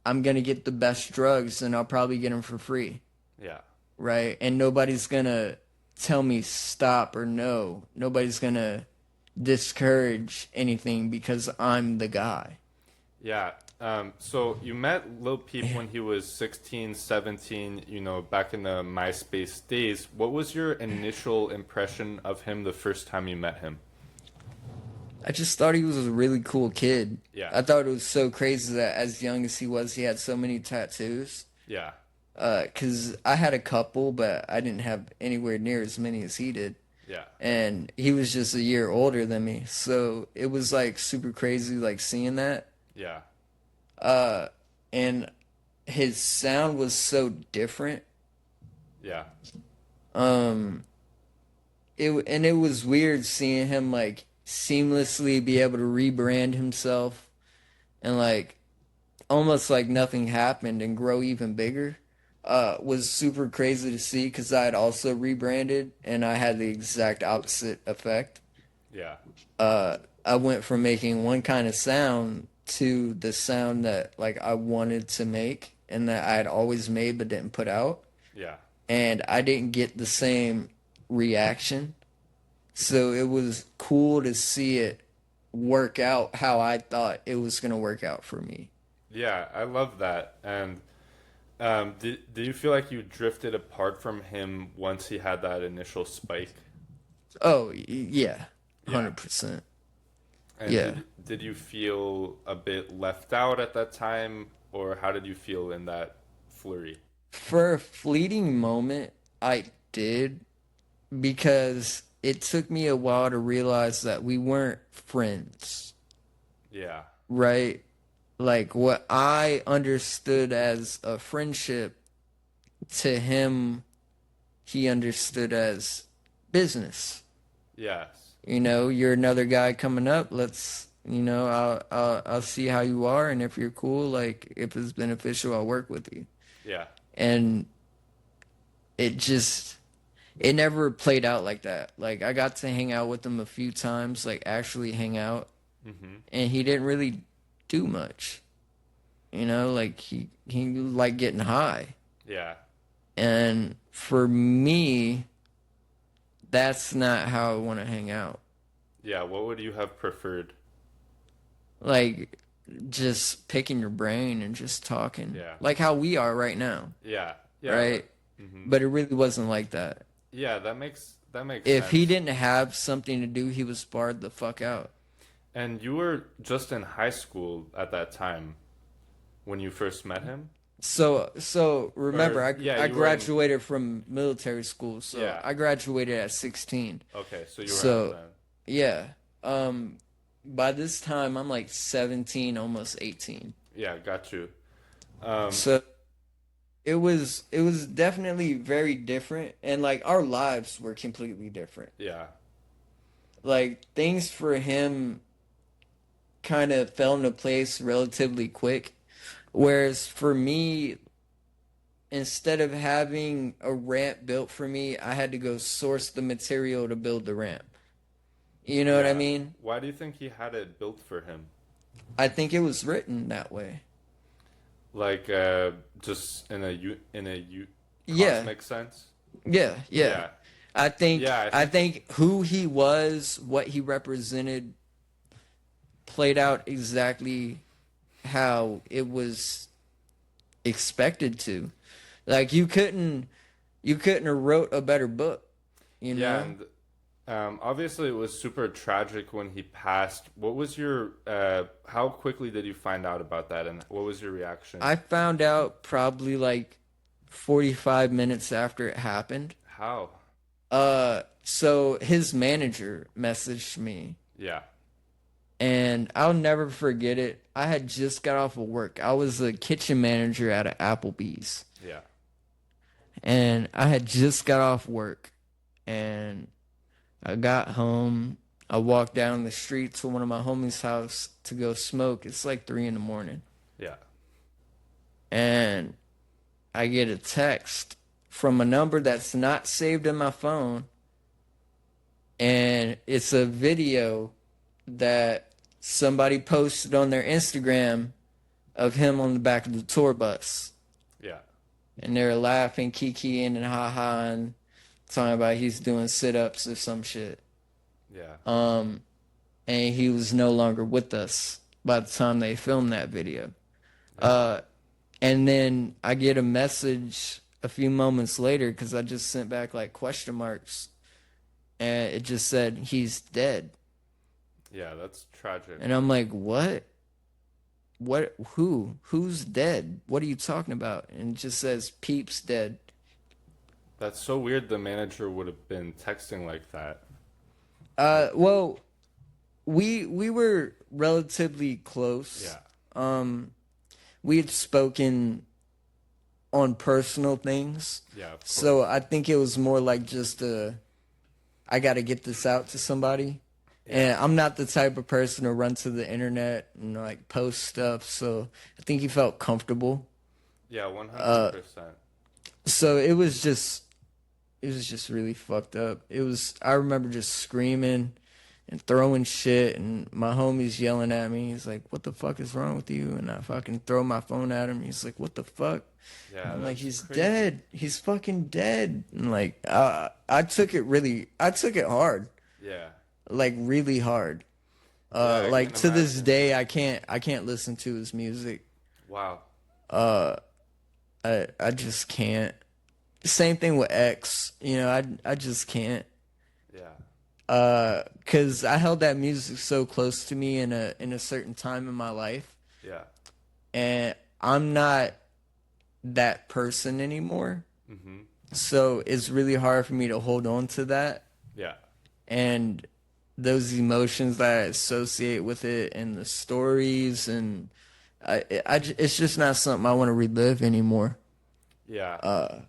I'm going to get the best drugs and I'll probably get them for free, Yeah. right? And nobody's going to tell me stop or no. Nobody's going to discourage anything because I'm the guy. Yeah. So you met Lil Peep when he was 16, 17, back in the MySpace days. What was your initial impression of him the first time you met him? I just thought he was a really cool kid. Yeah. I thought it was so crazy that as young as he was, he had so many tattoos. Yeah. 'Cause I had a couple, but I didn't have anywhere near as many as he did. Yeah. And he was just a year older than me. So it was like super crazy like seeing that. Yeah. Uh and his sound was so different. Yeah. Um it was weird seeing him like seamlessly be able to rebrand himself and like almost like nothing happened and grow even bigger. Was super crazy to see because I had also rebranded and I had the exact opposite effect. Yeah. I went from making one kind of sound to the sound that like I wanted to make and that I had always made but didn't put out. Yeah. And I didn't get the same reaction. So it was cool to see it work out how I thought it was gonna work out for me. Yeah, I love that. And do you feel like you drifted apart from him once he had that initial spike? Oh yeah, Yeah. 100%. And Yeah. did you feel a bit left out at that time, or how did you feel in that flurry? For a fleeting moment, I did because it took me a while to realize that we weren't friends, Yeah. right? Like what I understood as a friendship to him, he understood as business. Yes. You know, you're another guy coming up. Let's, I'll see how you are, and if you're cool, like if it's beneficial, I'll work with you. Yeah. And it just it never played out like that. Like I got to hang out with him a few times, like actually hang out, Mm-hmm. and he didn't really do much. You know, like he liked getting high. Yeah. And for me, that's not how I want to hang out. Yeah. What would you have preferred? Like just picking your brain and just talking. Yeah. Like how we are right now, Yeah. Yeah. right? Mm-hmm. But it really wasn't like that. Yeah, that makes If he sense. didn't have something to do, he was barred the fuck out. And you were just in high school at that time when you first met him? So remember, Or yeah, I you were in. graduated from military school, so Yeah. I graduated at 16. Okay, so you were out So then. yeah, by this time I'm like 17, almost 18. Yeah, got you. Um, So it was definitely very different, and like our lives were completely different. yeah. Like things for him kind of fell into place relatively quick, whereas for me, instead of having a ramp built for me, I had to go source the material to build the ramp. You know what I Yeah. mean? Why do you think he had it built for him? I think it was written that way. Like just in a Yeah, cosmic sense? yeah. Yeah. I think Yeah, I I think think who he was, what he represented, played out exactly how it was expected to. Like you couldn't have wrote a better book, you yeah, know? and obviously it was super tragic when he passed. What was your how quickly did you find out about that and what was your reaction? I found out probably like 45 minutes after it happened. How? So his manager messaged me, Yeah. and I'll never forget it. I had just got off of work. I was a kitchen manager at an Applebee's, Yeah. and I had just got off work, and I got home. I walked down the street to one of my homies' house to go smoke. It's like 3 in the morning, Yeah. and I get a text from a number that's not saved in my phone, and it's a video that somebody posted on their Instagram of him on the back of the tour bus. Yeah. And they're laughing, kikiing, and ha-ha, and talking about he's doing sit-ups or some shit. Yeah. And he was no longer with us by the time they filmed that video. Yeah. And then I get a message a few moments later because I just sent back like question marks, and it just said he's dead. Yeah, that's tragic. And I'm like, what? What? Who? Who's dead? What are you talking about? And it just says Peep's dead. That's so weird the manager would have been texting like that. Well, we were relatively close. Yeah. We had spoken on personal things, Yeah, of course. so I think it was more like just I got to get this out to somebody. And I'm not the type of person to run to the internet and like post stuff, so I think he felt comfortable. Yeah, 100%. So it was just really fucked up. I remember just screaming and throwing shit, and my homie's yelling at me. He's like, "What the fuck is wrong with you?" And I fucking throw my phone at him. He's like, "What the fuck?" And Yeah, I'm like, that's "He's crazy. dead. He's fucking dead." And like I took it hard. Yeah. like really hard. Yeah, I Like can to this imagine. day, I can't listen to his music. Wow. I just can't. Same thing with X. You know, I just can't. Yeah. Cause I held that music so close to me in a certain time in my life, Yeah. and I'm not that person anymore. Mm-hmm. So it's really hard for me to hold on to that Yeah. and those emotions that I associate with it and the stories and it's just not something I want to relive anymore. Yeah.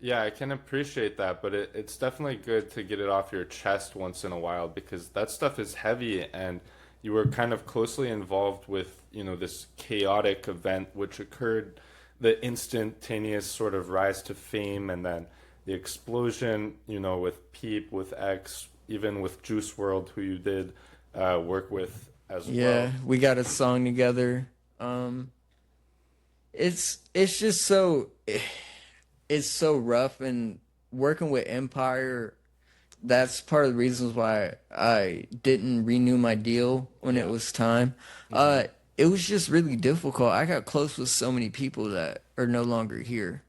Yeah, I can appreciate that, but it's definitely good to get it off your chest once in a while because that stuff is heavy and you were kind of closely involved with, this chaotic event which occurred, the instantaneous sort of rise to fame and then the explosion, with Peep, with X, even with Juice World, who you did work with as Yeah, well. we got a song together. Um, it's just so it's so rough and working with Empire. That's part of the reasons why I didn't renew my deal when it Yeah. was time. Hmm. It was just really difficult. I got close with so many people that are no longer here.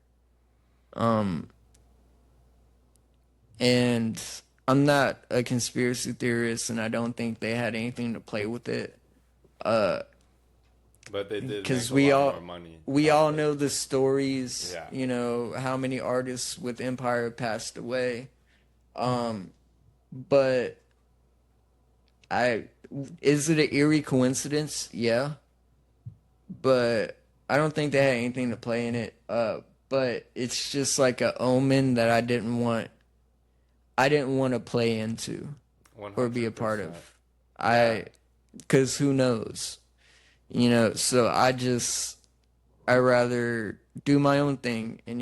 And I'm not a conspiracy theorist, and I don't think they had anything to play with it. But they did make Because a lot more money, we sounds all like. know the stories. Yeah. You know how many artists with Empire passed away. But I is it an eerie coincidence? Yeah, but I don't think they had anything to play in it. But it's just like a omen that I didn't want. I didn't want to play into or be a part 100%. of. Yeah. Because who knows, So I rather do my own thing, and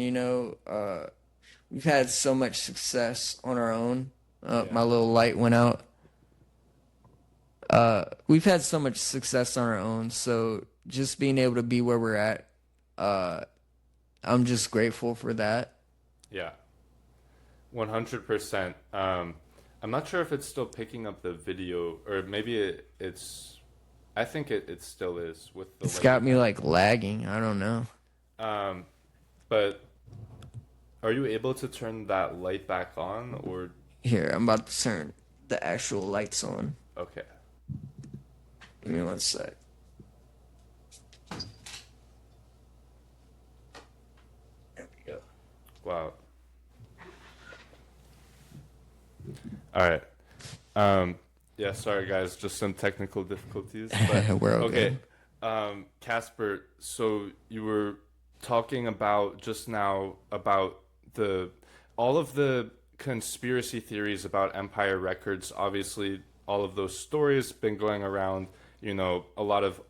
we've had so much success on our own. Yeah. My little light went out. We've had so much success on our own, so just being able to be where we're at, uh, I'm just grateful for that. Yeah. 100%. I'm not sure if it's still picking up the video or maybe it's I think it still is with the It's light got you me had. like lagging. I don't know. Um, but are you able to turn that light back on or Here, I'm about to turn the actual lights on. okay. Give me one sec. There we go. Wow. All right. Yeah, sorry guys, just some technical difficulties, but We're all okay. good. Kasper, so you were talking about just now about the all of the conspiracy theories about Empire Records. Obviously, all of those stories been going around. A lot of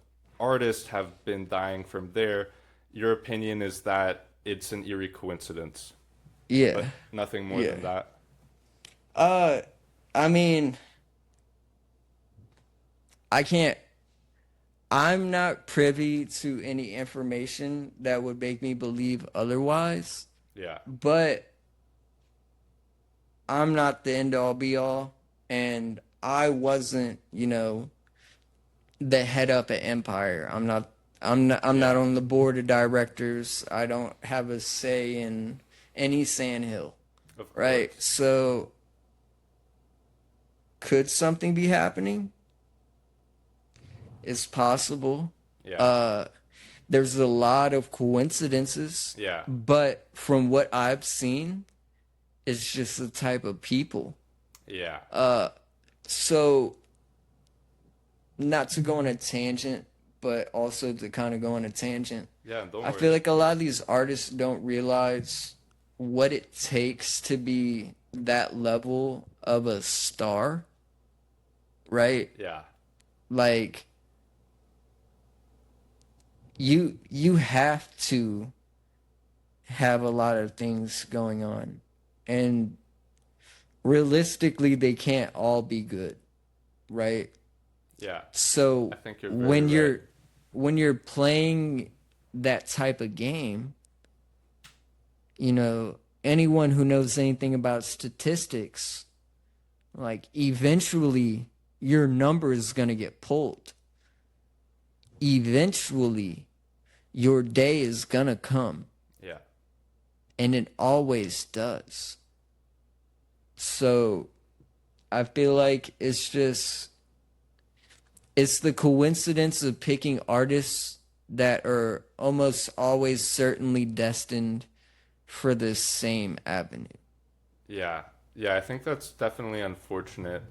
artists have been dying from there. Your opinion is that it's an eerie coincidence, Yeah, but nothing more than yeah. that. Uh, I mean, I can't. I'm not privy to any information that would make me believe otherwise, Yeah, but I'm not the end all be all, and I wasn't, the head up at Empire. I'm not. I'm not yeah, on the board of directors. I don't have a say in any sandhill, of right? course. So, could something be happening? It's possible. Yeah, Uh, there's a lot of coincidences, yeah, but from what I've seen, it's just the type of people. yeah, So, not to go on a tangent, but also to kind of go on a tangent, yeah. Don't I feel worry. like a lot of these artists don't realize what it takes to be that level of a star, right? Yeah, Like you have to have a lot of things going on. And realistically they can't all be good, right? yeah. So I think you're very right. when you're playing that type of game, anyone who knows anything about statistics, Like, eventually, your number is going to get pulled. Eventually, your day is going to come. Yeah. And it always does. So, I feel like it's the coincidence of picking artists that are almost always certainly destined for the same avenue. Yeah. Yeah, I think that's definitely unfortunate.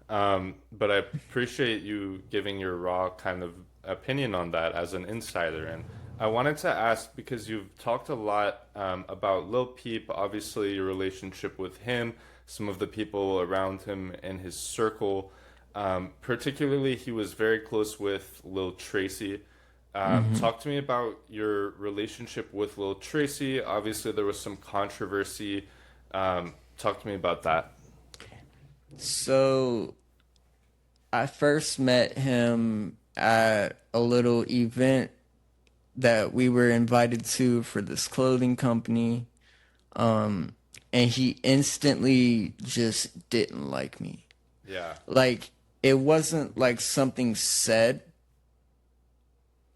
But I appreciate you giving your raw kind of opinion on that as an insider. And I wanted to ask, because you've talked a lot about Lil Peep, obviously your relationship with him, some of the people around him in his circle. Particularly, he was very close with Lil Tracy. Talk to me about your relationship with Lil Tracy. Obviously, there was some controversy. Talk to me about that. So, I first met him at a little event that we were invited to for this clothing company. And he instantly just didn't like me. Yeah. Like, it wasn't like something said,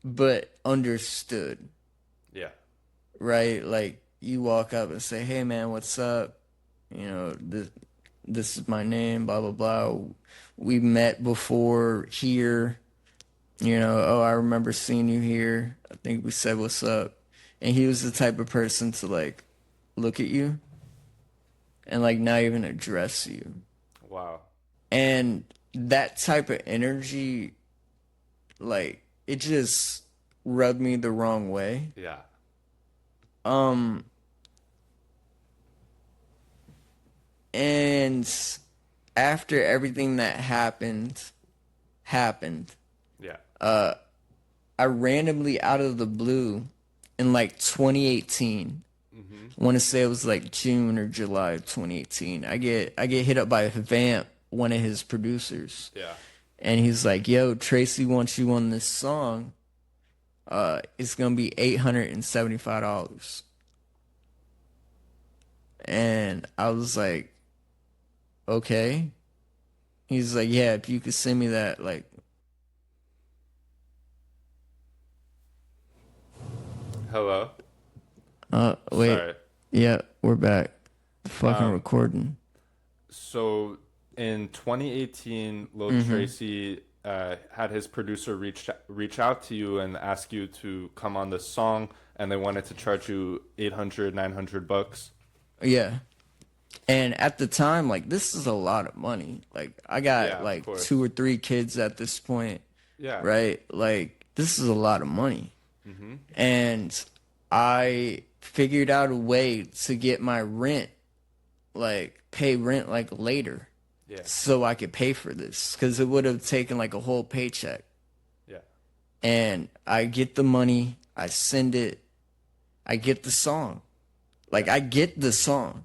but understood, Yeah. right? Like, you walk up and say, hey man, what's up? You know, this is my name, blah, blah, blah. We met before here. You know, oh, I remember seeing you here. I think we said what's up. And he was the type of person to, like, look at you and, like, not even address you. Wow. And that type of energy, like, it just rubbed me the wrong way. Yeah. And after everything that happened, Yeah. I randomly out of the blue in like 2018, I want to say it was like June or July of 2018. I get hit up by Vamp, one of his producers. Yeah. And he's like, "Yo, Tracy wants you on this song. It's gonna be $875." And I was like, "Okay." He's like, "Yeah, if you could send me that, like." Hello. Wait. Sorry. Yeah, we're back. Fucking recording. So in 2018, Lil Tracy had his producer reach out to you and ask you to come on the song, and they wanted to charge you 800, $900. Yeah. And at the time, like, this is a lot of money. Like, I got Yeah, of like course. 2 or 3 kids at this point, Yeah. right? Like, this is a lot of money. And I figured out a way to get my rent, like, pay rent, like, later. Yeah. So I could pay for this. Because it would have taken, like, a whole paycheck. Yeah. And I get the money, I send it, I get the song. Like, I get the song.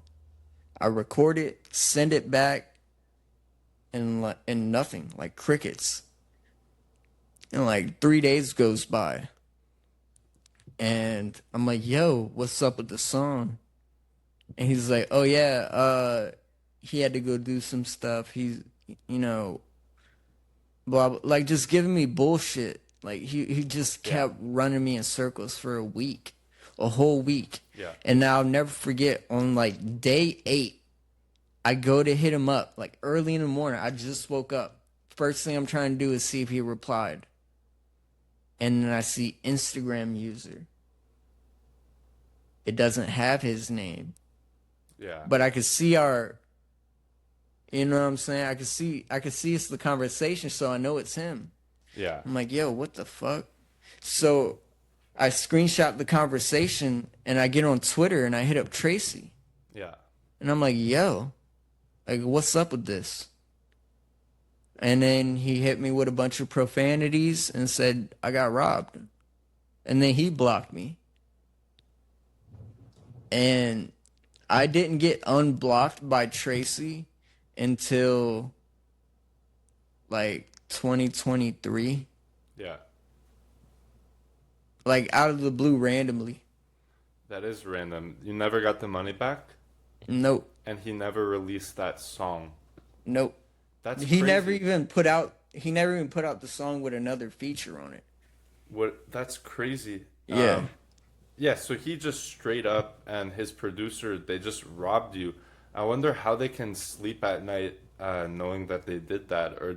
I record it, send it back, and nothing, like crickets. And like 3 days goes by. And I'm like, yo, what's up with the song? And he's like, oh yeah, he had to go do some stuff. He's, you know, blah, blah, like just giving me bullshit. Like he just kept running me in circles for a whole week. Yeah. And now I'll never forget on like day 8, I go to hit him up like early in the morning. I just woke up. First thing I'm trying to do is see if he replied. And then I see Instagram user. It doesn't have his name. Yeah. But I could see our, you know what I'm saying? I could see it's the conversation, so I know it's him. Yeah. I'm like, yo, what the fuck? So I screenshot the conversation and I get on Twitter and I hit up Tracy. Yeah. And I'm like, yo, like, what's up with this? And then he hit me with a bunch of profanities and said, I got robbed. And then he blocked me. And I didn't get unblocked by Tracy until like 2023. Yeah. Like out of the blue randomly. That is random. You never got the money back? Nope. And he never released that song. Nope. That's He crazy. never even put out the song with another feature on it. What? That's crazy. Yeah. Yeah, so he just straight up and his producer, they just robbed you. I wonder how they can sleep at night knowing that they did that. Or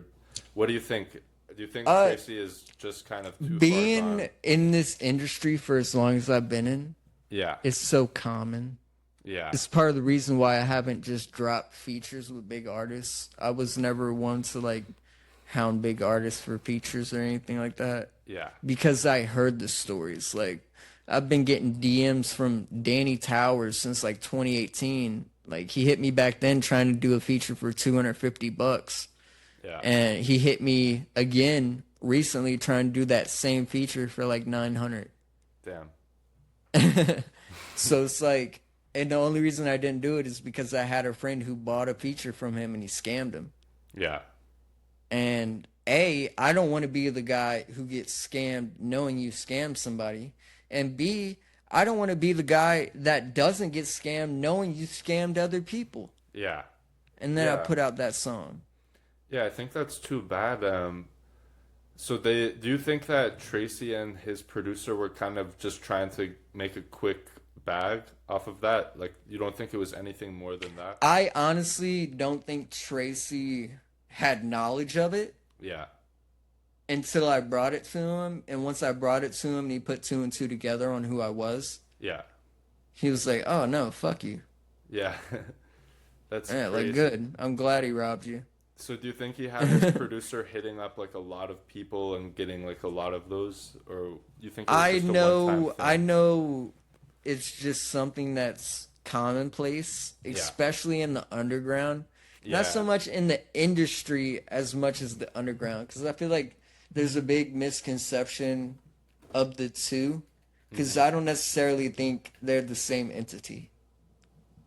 what do you think? Do you think Tracy is just kind of too far Being gone? in this industry for as long as I've been in, Yeah, it's so common. yeah, It's part of the reason why I haven't just dropped features with big artists. I was never one to like hound big artists for features or anything like that. yeah, Because I heard the stories. Like I've been getting DMs from Danny Towers since like 2018. Like he hit me back then trying to do a feature for $250. yeah. And he hit me again recently trying to do that same feature for like 900. Damn. So it's like, and the only reason I didn't do it is because I had a friend who bought a feature from him and he scammed him. Yeah, And I don't want to be the guy who gets scammed knowing you scammed somebody. And B, I don't want to be the guy that doesn't get scammed knowing you scammed other people. yeah, And then I Yeah. put out that song. yeah. I think that's too bad. So do you think that Tracy and his producer were kind of just trying to make a quick bag off of that? Like, you don't think it was anything more than that? I honestly don't think Tracy had knowledge of it Yeah, until I brought it to him. And once I brought it to him and he put two and two together on who I was, yeah, he was like, oh no, fuck you. yeah. That's Yeah, crazy. like good. I'm glad he robbed you. So do you think he had his producer hitting up like a lot of people and getting like a lot of those, or you think it was I just a one-time know, thing? I know it's just something that's commonplace, especially in the underground. Yeah. Not so much in the industry as much as the underground, because I feel like there's a big misconception of the two, because I don't necessarily think they're the same entity.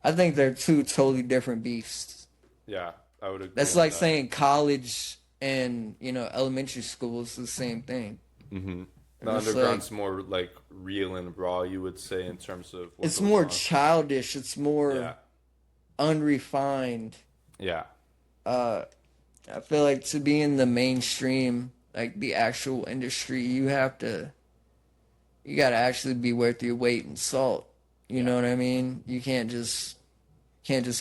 I think they're two totally different beasts. Yeah, I would agree. That's with like that. saying college and, elementary school is the same thing. The It's underground's more like real and raw, you would say, in terms of what It's goes more on. childish. It's more Yeah, unrefined. yeah, I feel like to be in the mainstream, like the actual industry, you gotta actually be worth your weight in salt. You know what I mean? You can't just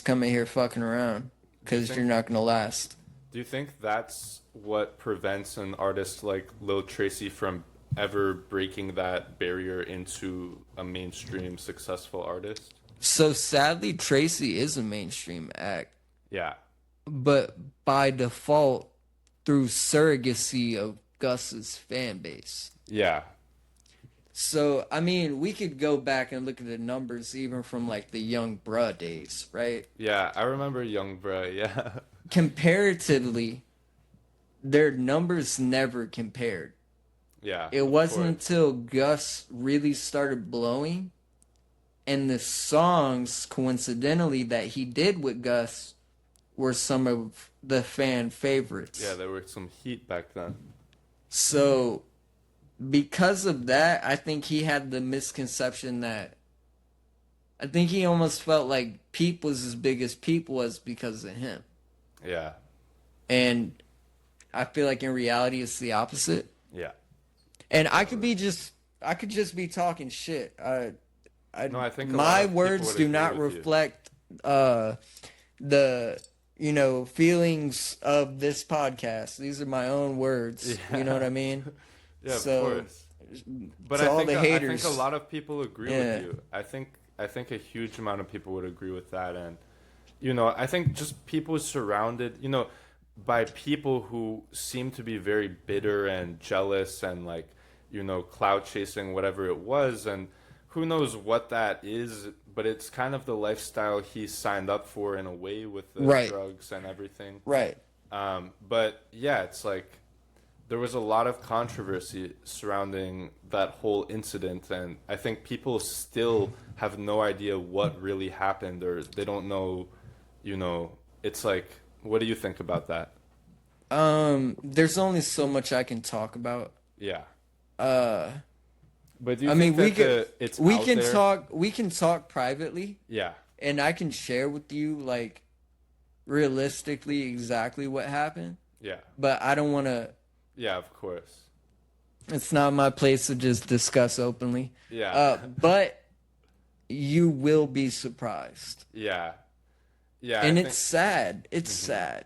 come in here fucking around because you're not gonna last. Do you think that's what prevents an artist like Lil Tracy from ever breaking that barrier into a mainstream successful artist? So sadly, Tracy is a mainstream act, Yeah, but by default, through surrogacy of Gus's fan base. yeah, So, I mean, we could go back and look at the numbers even from like the Young Bruh days, right? yeah. I remember Young Bruh. Yeah, Comparatively, their numbers never compared. yeah. It of wasn't course. until Gus really started blowing and the songs, coincidentally, that he did with Gus were some of the fan favorites. Yeah, there were some heat back then. So, because of that, I think he had the misconception that I think he almost felt like Peep was as big as Peep was because of him. Yeah, And I feel like in reality it's the opposite. yeah. And I could just be talking shit. No, I think a lot my of people words would do agree not with you. reflect the feelings of this podcast. These are my own words. Yeah. You know what I mean? Yeah, So, of course. But to I all think the I haters. think a lot of people agree Yeah. with you. I think a huge amount of people would agree with that, and I think just people surrounded, by people who seem to be very bitter and jealous and like, clout chasing, whatever it was, and who knows what that is, but it's kind of the lifestyle he signed up for in a way with the Right. drugs and everything. Right. But yeah, it's like there was a lot of controversy surrounding that whole incident, and I think people still have no idea what really happened, or they don't know, it's like, what do you think about that? There's only so much I can talk about. Yeah. But do you I think mean, that it's out there? we can talk privately, Yeah. and I can share with you like realistically exactly what happened, Yeah. but I don't want to. Yeah, of course. It's not my place to just discuss openly. Yeah. But you will be surprised. Yeah. Yeah, I And it's think sad. It's sad.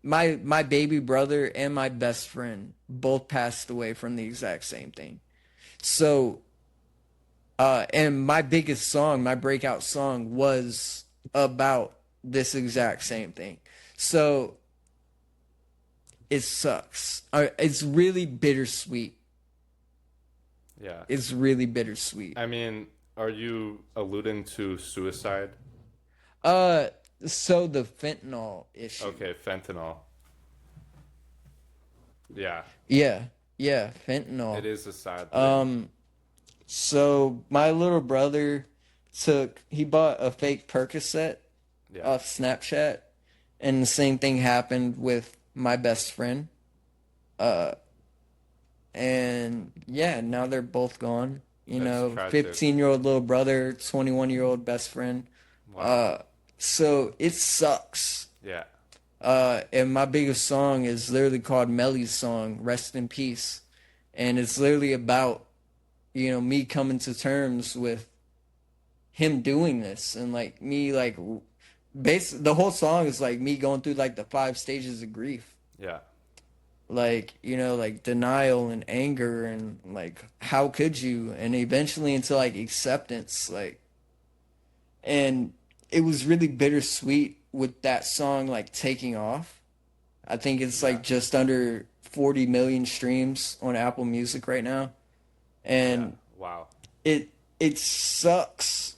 My baby brother and my best friend both passed away from the exact same thing. So, and my biggest song, my breakout song, was about this exact same thing. So it sucks. It's really bittersweet. yeah. It's really bittersweet. I mean, are you alluding to suicide? Uh, so the fentanyl issue. Okay, fentanyl. Yeah. Yeah, yeah, It fentanyl. is a sad thing. So my little brother he bought a fake Percocet Yeah. off Snapchat, and the same thing happened with my best friend. And yeah, now they're both gone. You That's know, tragic. 15-year-old little brother, 21-year-old best friend. Wow. So it sucks. Yeah. And my biggest song is literally called Melly's song, Rest in Peace. And it's literally about, you know, me coming to terms with him doing this and like me like the whole song is like me going through like the 5 stages of grief. Yeah. Like, you know, like denial and anger and like how could you? And eventually into like acceptance, like, and it was really bittersweet with that song like taking off. I think it's Yeah. like just under 40 million streams on Apple Music right now. And Yeah. Wow. it sucks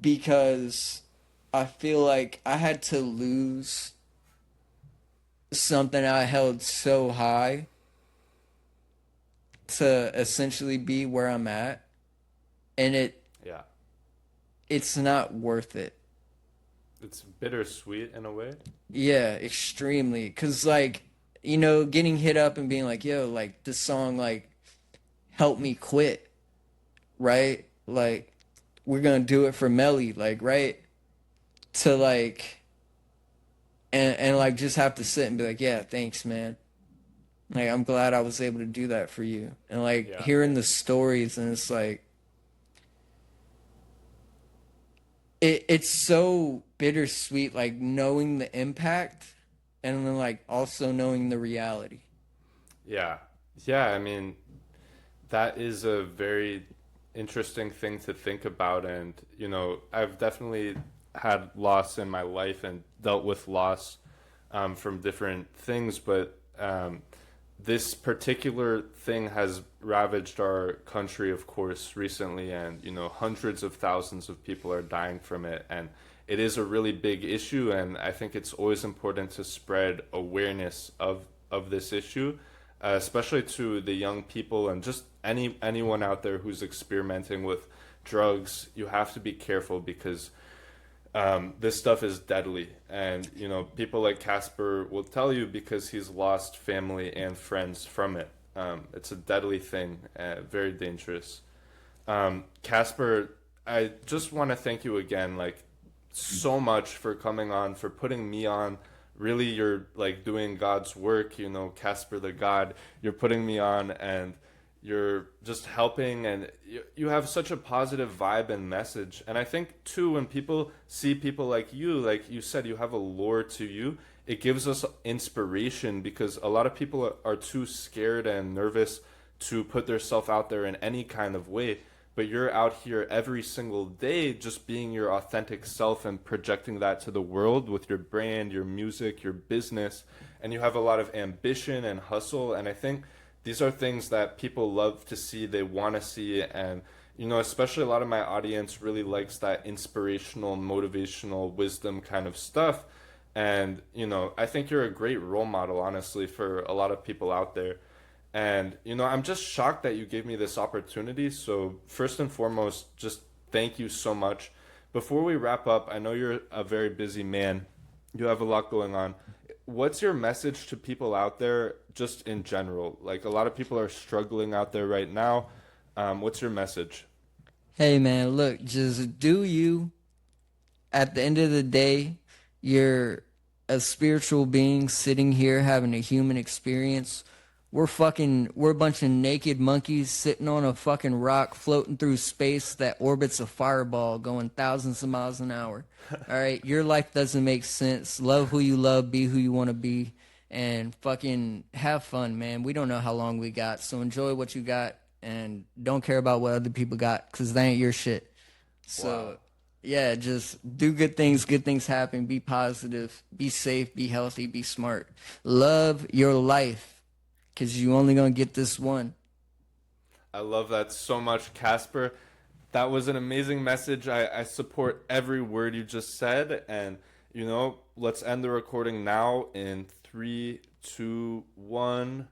because I feel like I had to lose something I held so high to essentially be where I'm at, and Yeah. it's not worth it. It's bittersweet in a way. Yeah, extremely. Cause like, you know, getting hit up and being like, yo, like this song like helped me quit, right? Like we're gonna do it for Melly, like, right? To like and like just have to sit and be like, yeah, thanks, man. Like I'm glad I was able to do that for you. And like Yeah. hearing the stories and it's like it's so bittersweet, like knowing the impact and then like also knowing the reality. Yeah. Yeah, I mean, that is a very interesting thing to think about. And, you know, I've definitely had loss in my life and dealt with loss from different things, but this particular thing has ravaged our country, of course, recently, and you know, hundreds of thousands of people are dying from it, and it is a really big issue. And I think it's always important to spread awareness of this issue, especially to the young people and just anyone out there who's experimenting with drugs. You have to be careful because this stuff is deadly, and you know people like Kasper will tell you because he's lost family and friends from it. It's a deadly thing, very dangerous. Kasper, I just want to thank you again, like so much for coming on, for putting me on. Really, you're like doing God's work, you know, Kasper the God. You're putting me on, and you're just helping, and you have such a positive vibe and message. And I think too, when people see people like you said, you have a lore to you, it gives us inspiration, because a lot of people are too scared and nervous to put themselves out there in any kind of way. But you're out here every single day just being your authentic self and projecting that to the world with your brand, your music, your business, and you have a lot of ambition and hustle. And I think these are things that people love to see, they want to see. And you know, especially a lot of my audience really likes that inspirational, motivational, wisdom kind of stuff. And you know, I think you're a great role model, honestly, for a lot of people out there. And you know, I'm just shocked that you gave me this opportunity. So first and foremost, just thank you so much. Before we wrap up, I know you're a very busy man, you have a lot going on. What's your message to people out there, just in general? Like, a lot of people are struggling out there right now. What's your message? Hey man, look, just do you. At the end of the day, you're as spiritual beings sitting here having a human experience, we're a bunch of naked monkeys sitting on a fucking rock floating through space that orbits a fireball going thousands of miles an hour. All right, your life doesn't make sense. Love who you love, be who you want to be, and fucking have fun, man. We don't know how long we got, so enjoy what you got and don't care about what other people got, because that ain't your shit. So, Wow. yeah, just do good things happen, be positive, be safe, be healthy, be smart. Love your life, because you only gonna get this one. I love that so much, Kasper. That was an amazing message. I support every word you just said. And, let's end the recording now in 3, 2, 1.